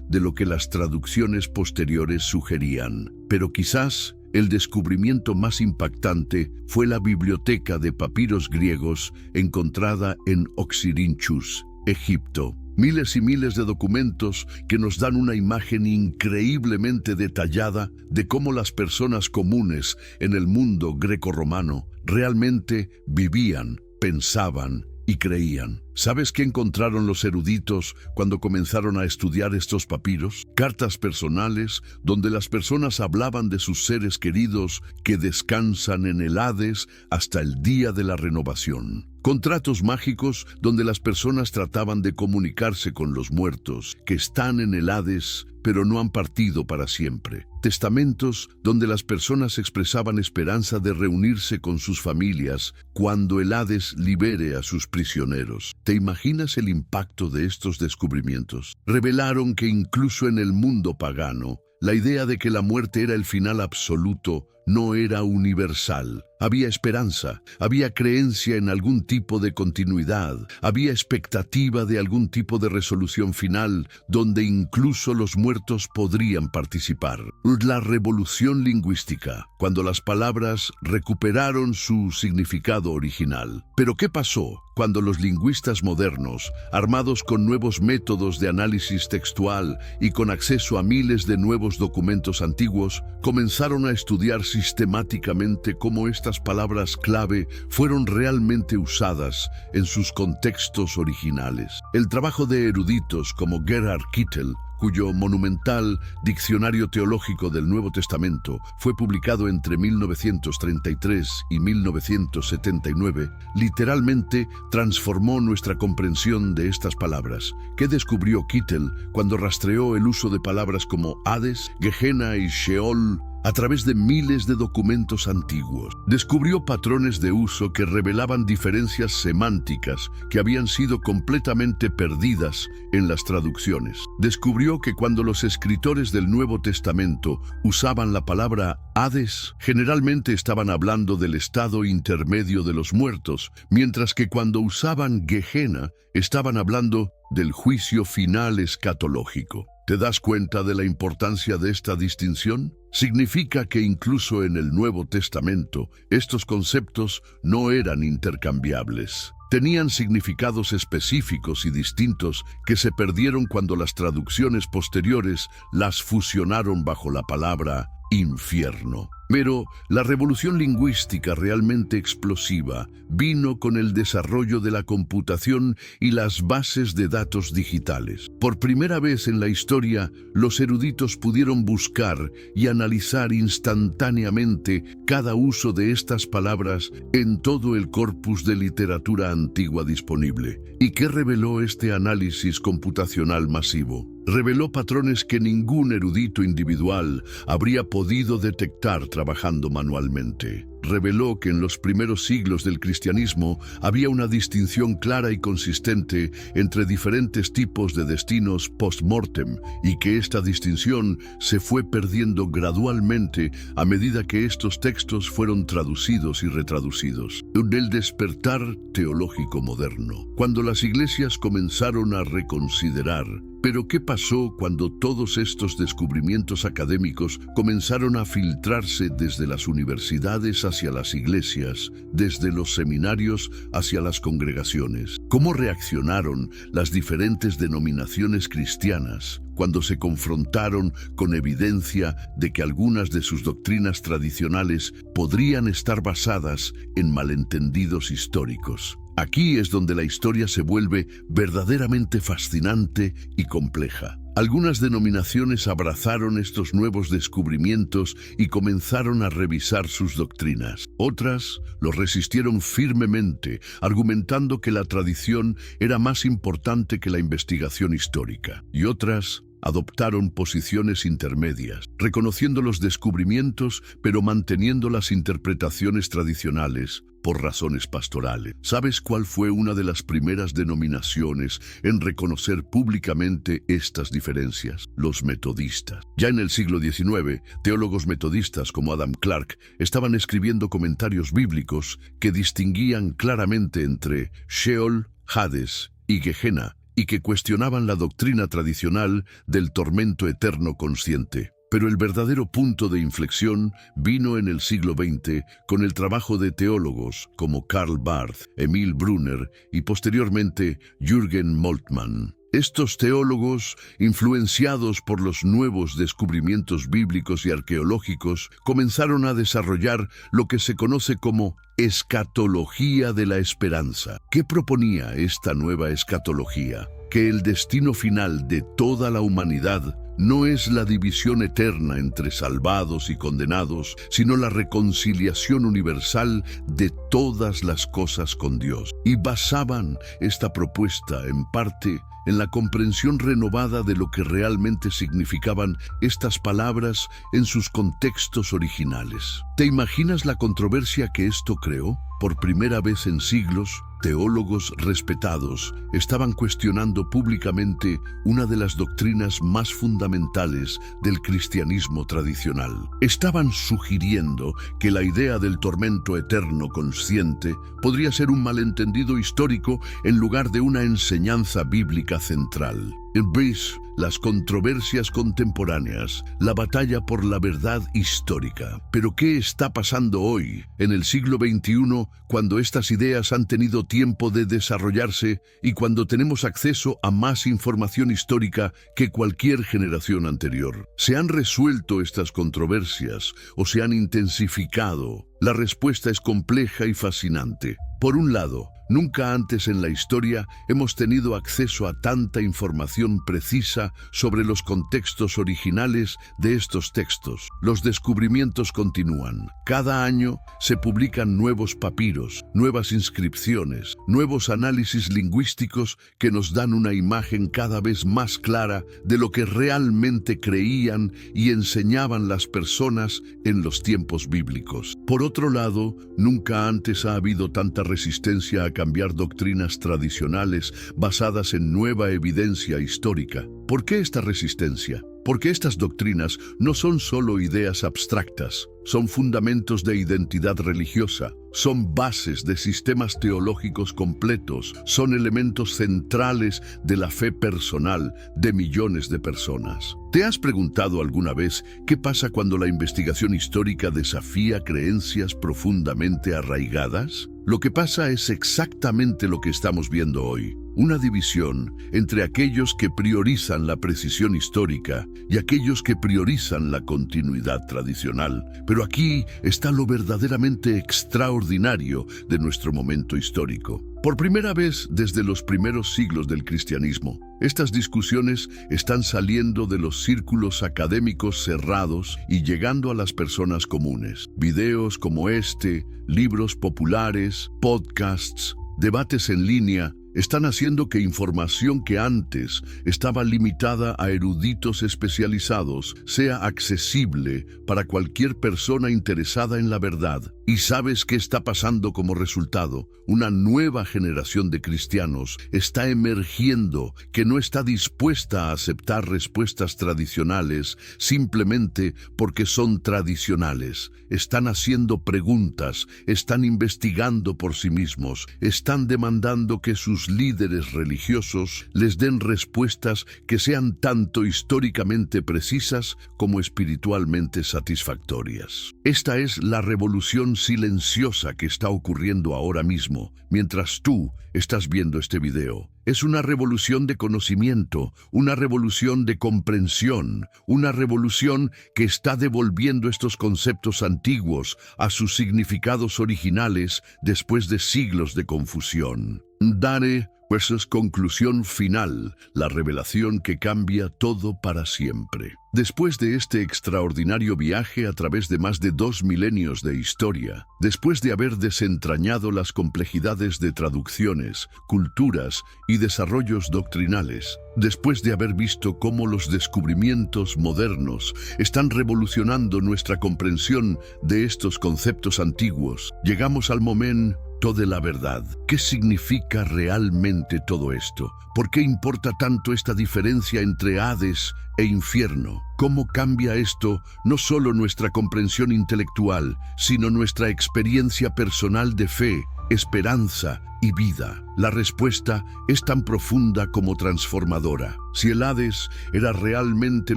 de lo que las traducciones posteriores sugerían. Pero quizás el descubrimiento más impactante fue la biblioteca de papiros griegos encontrada en Oxyrhynchus, Egipto. Miles y miles de documentos que nos dan una imagen increíblemente detallada de cómo las personas comunes en el mundo grecorromano realmente vivían, pensaban y creían. ¿Sabes qué encontraron los eruditos cuando comenzaron a estudiar estos papiros? Cartas personales donde las personas hablaban de sus seres queridos que descansan en el Hades hasta el día de la renovación. Contratos mágicos donde las personas trataban de comunicarse con los muertos que están en el Hades pero no han partido para siempre. Testamentos donde las personas expresaban esperanza de reunirse con sus familias cuando el Hades libere a sus prisioneros. ¿Te imaginas el impacto de estos descubrimientos? Revelaron que incluso en el mundo pagano, la idea de que la muerte era el final absoluto no era universal. Había esperanza, había creencia en algún tipo de continuidad, había expectativa de algún tipo de resolución final donde incluso los muertos podrían participar. La revolución lingüística, cuando las palabras recuperaron su significado original. ¿Pero qué pasó cuando los lingüistas modernos, armados con nuevos métodos de análisis textual y con acceso a miles de nuevos documentos antiguos, comenzaron a estudiar sistemáticamente cómo estas palabras clave fueron realmente usadas en sus contextos originales? El trabajo de eruditos como Gerhard Kittel, cuyo monumental Diccionario Teológico del Nuevo Testamento fue publicado entre 1933 y 1979, literalmente transformó nuestra comprensión de estas palabras. ¿Qué descubrió Kittel cuando rastreó el uso de palabras como Hades, Gehenna y Sheol a través de miles de documentos antiguos? Descubrió patrones de uso que revelaban diferencias semánticas que habían sido completamente perdidas en las traducciones. Descubrió que cuando los escritores del Nuevo Testamento usaban la palabra Hades, generalmente estaban hablando del estado intermedio de los muertos, mientras que cuando usaban Gehenna, estaban hablando del juicio final escatológico. ¿Te das cuenta de la importancia de esta distinción? Significa que incluso en el Nuevo Testamento, estos conceptos no eran intercambiables. Tenían significados específicos y distintos que se perdieron cuando las traducciones posteriores las fusionaron bajo la palabra infierno. Pero la revolución lingüística realmente explosiva vino con el desarrollo de la computación y las bases de datos digitales. Por primera vez en la historia, los eruditos pudieron buscar y analizar instantáneamente cada uso de estas palabras en todo el corpus de literatura antigua disponible. ¿Y qué reveló este análisis computacional masivo? Reveló patrones que ningún erudito individual habría podido detectar trabajando manualmente. Reveló que en los primeros siglos del cristianismo había una distinción clara y consistente entre diferentes tipos de destinos post-mortem y que esta distinción se fue perdiendo gradualmente a medida que estos textos fueron traducidos y retraducidos. Del despertar teológico moderno, cuando las iglesias comenzaron a reconsiderar. Pero ¿qué pasó cuando todos estos descubrimientos académicos comenzaron a filtrarse desde las universidades hacia las iglesias, desde los seminarios hacia las congregaciones. ¿Cómo reaccionaron las diferentes denominaciones cristianas cuando se confrontaron con evidencia de que algunas de sus doctrinas tradicionales podrían estar basadas en malentendidos históricos? Aquí es donde la historia se vuelve verdaderamente fascinante y compleja. Algunas denominaciones abrazaron estos nuevos descubrimientos y comenzaron a revisar sus doctrinas. Otras los resistieron firmemente, argumentando que la tradición era más importante que la investigación histórica. Y otras adoptaron posiciones intermedias, reconociendo los descubrimientos pero manteniendo las interpretaciones tradicionales por razones pastorales. ¿Sabes cuál fue una de las primeras denominaciones en reconocer públicamente estas diferencias? Los metodistas. Ya en el siglo XIX, teólogos metodistas como Adam Clarke estaban escribiendo comentarios bíblicos que distinguían claramente entre Sheol, Hades y Gehenna, y que cuestionaban la doctrina tradicional del tormento eterno consciente. Pero el verdadero punto de inflexión vino en el siglo XX con el trabajo de teólogos como Karl Barth, Emil Brunner y posteriormente Jürgen Moltmann. Estos teólogos, influenciados por los nuevos descubrimientos bíblicos y arqueológicos, comenzaron a desarrollar lo que se conoce como escatología de la esperanza. ¿Qué proponía esta nueva escatología? Que el destino final de toda la humanidad no es la división eterna entre salvados y condenados, sino la reconciliación universal de todas las cosas con Dios. Y basaban esta propuesta, en parte, en la comprensión renovada de lo que realmente significaban estas palabras en sus contextos originales. ¿Te imaginas la controversia que esto creó? Por primera vez en siglos, teólogos respetados estaban cuestionando públicamente una de las doctrinas más fundamentales del cristianismo tradicional. Estaban sugiriendo que la idea del tormento eterno consciente podría ser un malentendido histórico en lugar de una enseñanza bíblica central. ¿Ves? Las controversias contemporáneas, la batalla por la verdad histórica. Pero ¿qué está pasando hoy, en el siglo XXI, cuando estas ideas han tenido tiempo de desarrollarse y cuando tenemos acceso a más información histórica que cualquier generación anterior? ¿Se han resuelto estas controversias o se han intensificado? La respuesta es compleja y fascinante. Por un lado, nunca antes en la historia hemos tenido acceso a tanta información precisa sobre los contextos originales de estos textos. Los descubrimientos continúan. Cada año se publican nuevos papiros, nuevas inscripciones, nuevos análisis lingüísticos que nos dan una imagen cada vez más clara de lo que realmente creían y enseñaban las personas en los tiempos bíblicos. Por otro lado, nunca antes ha habido tanta resistencia a cambiar doctrinas tradicionales basadas en nueva evidencia histórica. ¿Por qué esta resistencia? Porque estas doctrinas no son solo ideas abstractas, son fundamentos de identidad religiosa, son bases de sistemas teológicos completos, son elementos centrales de la fe personal de millones de personas. ¿Te has preguntado alguna vez qué pasa cuando la investigación histórica desafía creencias profundamente arraigadas? Lo que pasa es exactamente lo que estamos viendo hoy. Una división entre aquellos que priorizan la precisión histórica y aquellos que priorizan la continuidad tradicional. Pero aquí está lo verdaderamente extraordinario de nuestro momento histórico. Por primera vez desde los primeros siglos del cristianismo, estas discusiones están saliendo de los círculos académicos cerrados y llegando a las personas comunes. Videos como este, libros populares, podcasts, debates en línea, están haciendo que información que antes estaba limitada a eruditos especializados sea accesible para cualquier persona interesada en la verdad. ¿Y sabes qué está pasando como resultado? Una nueva generación de cristianos está emergiendo que no está dispuesta a aceptar respuestas tradicionales simplemente porque son tradicionales. Están haciendo preguntas, están investigando por sí mismos, están demandando que sus los líderes religiosos les den respuestas que sean tanto históricamente precisas como espiritualmente satisfactorias. Esta es la revolución silenciosa que está ocurriendo ahora mismo, mientras tú estás viendo este video. Es una revolución de conocimiento, una revolución de comprensión, una revolución que está devolviendo estos conceptos antiguos a sus significados originales después de siglos de confusión. Dare versus conclusión final, la revelación que cambia todo para siempre. Después de este extraordinario viaje a través de más de 2 milenios de historia, después de haber desentrañado las complejidades de traducciones, culturas y desarrollos doctrinales, después de haber visto cómo los descubrimientos modernos están revolucionando nuestra comprensión de estos conceptos antiguos, llegamos al momento de la verdad. ¿Qué significa realmente todo esto? ¿Por qué importa tanto esta diferencia entre Hades e infierno? ¿Cómo cambia esto no solo nuestra comprensión intelectual, sino nuestra experiencia personal de fe, esperanza y vida? La respuesta es tan profunda como transformadora. Si el Hades era realmente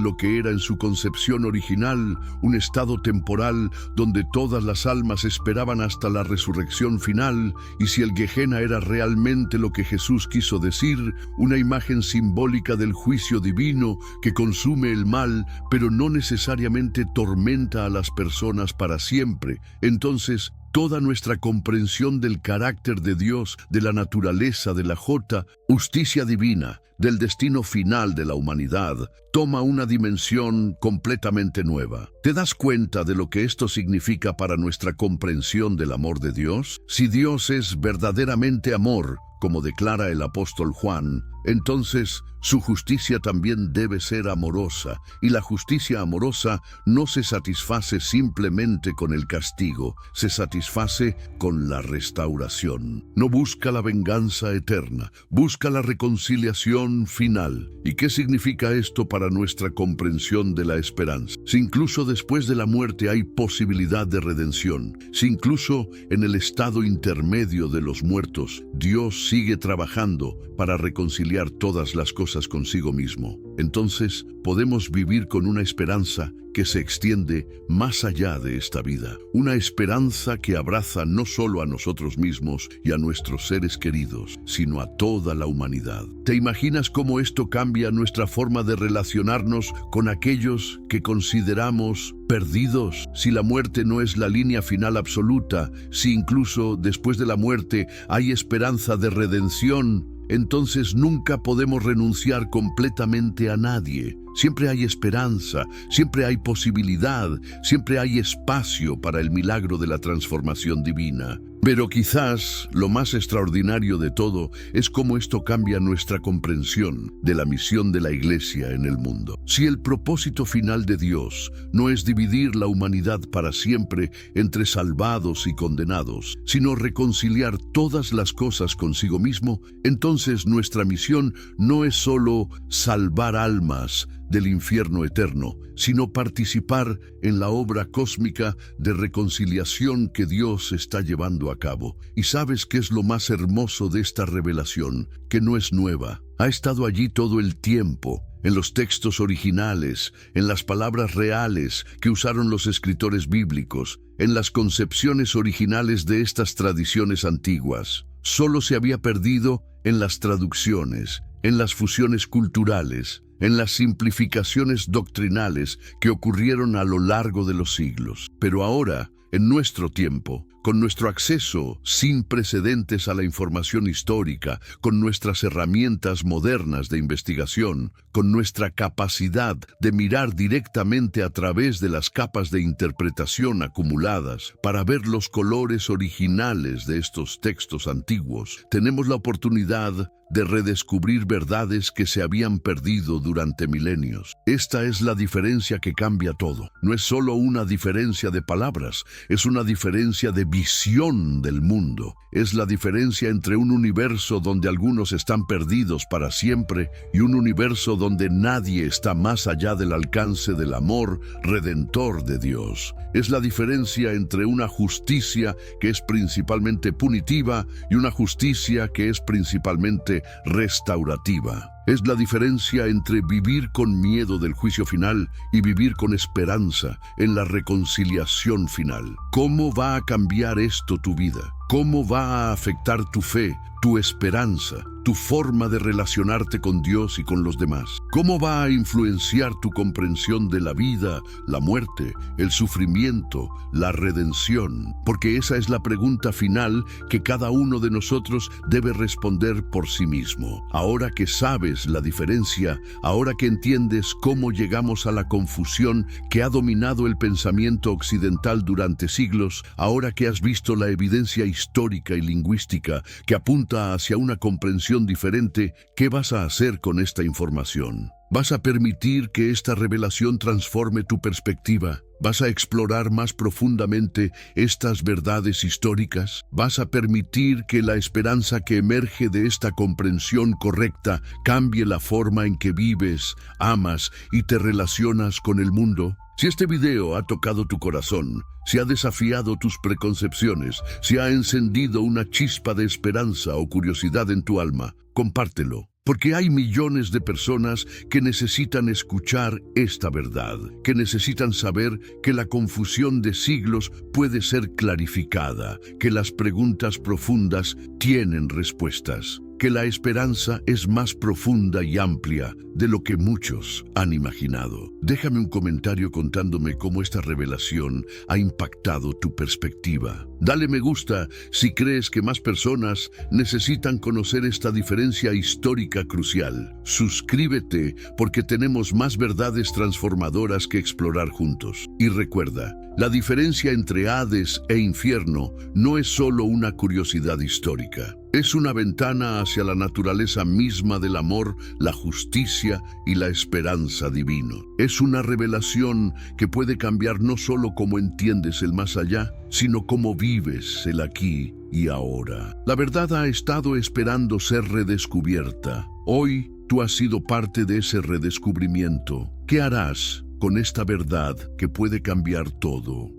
lo que era en su concepción original, un estado temporal donde todas las almas esperaban hasta la resurrección final, y si el Gehenna era realmente lo que Jesús quiso decir, una imagen simbólica del juicio divino que consume el mal, pero no necesariamente tormenta a las personas para siempre, entonces toda nuestra comprensión del carácter de Dios, de la naturaleza de la justicia divina, del destino final de la humanidad, toma una dimensión completamente nueva. ¿Te das cuenta de lo que esto significa para nuestra comprensión del amor de Dios? Si Dios es verdaderamente amor, como declara el apóstol Juan, entonces su justicia también debe ser amorosa, y la justicia amorosa no se satisface simplemente con el castigo, se satisface con la restauración. No busca la venganza eterna, busca la reconciliación final. ¿Y qué significa esto para nuestra comprensión de la esperanza? Si incluso después de la muerte hay posibilidad de redención, si incluso en el estado intermedio de los muertos, Dios sigue trabajando para reconciliar todas las cosas consigo mismo, entonces podemos vivir con una esperanza que se extiende más allá de esta vida. Una esperanza que abraza no solo a nosotros mismos y a nuestros seres queridos, sino a toda la humanidad. ¿Te imaginas cómo esto cambia nuestra forma de relacionarnos con aquellos que consideramos perdidos? Si la muerte no es la línea final absoluta, si incluso después de la muerte hay esperanza de redención, entonces nunca podemos renunciar completamente a nadie. Siempre hay esperanza, siempre hay posibilidad, siempre hay espacio para el milagro de la transformación divina. Pero quizás lo más extraordinario de todo es cómo esto cambia nuestra comprensión de la misión de la Iglesia en el mundo. Si el propósito final de Dios no es dividir la humanidad para siempre entre salvados y condenados, sino reconciliar todas las cosas consigo mismo, entonces nuestra misión no es solo salvar almas del infierno eterno, sino participar en la obra cósmica de reconciliación que Dios está llevando a cabo. ¿Y sabes qué es lo más hermoso de esta revelación? Que no es nueva. Ha estado allí todo el tiempo, en los textos originales, en las palabras reales que usaron los escritores bíblicos, en las concepciones originales de estas tradiciones antiguas. Solo se había perdido en las traducciones, en las fusiones culturales, en las simplificaciones doctrinales que ocurrieron a lo largo de los siglos. Pero ahora, en nuestro tiempo, con nuestro acceso sin precedentes a la información histórica, con nuestras herramientas modernas de investigación, con nuestra capacidad de mirar directamente a través de las capas de interpretación acumuladas para ver los colores originales de estos textos antiguos, tenemos la oportunidad de redescubrir verdades que se habían perdido durante milenios. Esta es la diferencia que cambia todo. No es solo una diferencia de palabras, es una diferencia de visión del mundo. Es la diferencia entre un universo donde algunos están perdidos para siempre y un universo donde nadie está más allá del alcance del amor redentor de Dios. Es la diferencia entre una justicia que es principalmente punitiva y una justicia que es principalmente restaurativa. Es la diferencia entre vivir con miedo del juicio final y vivir con esperanza en la reconciliación final. ¿Cómo va a cambiar esto tu vida? ¿Cómo va a afectar tu fe, tu esperanza, tu forma de relacionarte con Dios y con los demás? ¿Cómo va a influenciar tu comprensión de la vida, la muerte, el sufrimiento, la redención? Porque esa es la pregunta final que cada uno de nosotros debe responder por sí mismo. Ahora que sabes la diferencia, ahora que entiendes cómo llegamos a la confusión que ha dominado el pensamiento occidental durante siglos, ahora que has visto la evidencia histórica y lingüística que apunta hacia una comprensión diferente, ¿qué vas a hacer con esta información? ¿Vas a permitir que esta revelación transforme tu perspectiva? ¿Vas a explorar más profundamente estas verdades históricas? ¿Vas a permitir que la esperanza que emerge de esta comprensión correcta cambie la forma en que vives, amas y te relacionas con el mundo? Si este video ha tocado tu corazón, si ha desafiado tus preconcepciones, si ha encendido una chispa de esperanza o curiosidad en tu alma, compártelo. Porque hay millones de personas que necesitan escuchar esta verdad, que necesitan saber que la confusión de siglos puede ser clarificada, que las preguntas profundas tienen respuestas, que la esperanza es más profunda y amplia de lo que muchos han imaginado. Déjame un comentario contándome cómo esta revelación ha impactado tu perspectiva. Dale me gusta si crees que más personas necesitan conocer esta diferencia histórica crucial. Suscríbete porque tenemos más verdades transformadoras que explorar juntos. Y recuerda, la diferencia entre Hades e infierno no es solo una curiosidad histórica. Es una ventana hacia la naturaleza misma del amor, la justicia y la esperanza divino. Es una revelación que puede cambiar no solo cómo entiendes el más allá, sino cómo vives el aquí y ahora. La verdad ha estado esperando ser redescubierta. Hoy tú has sido parte de ese redescubrimiento. ¿Qué harás con esta verdad que puede cambiar todo?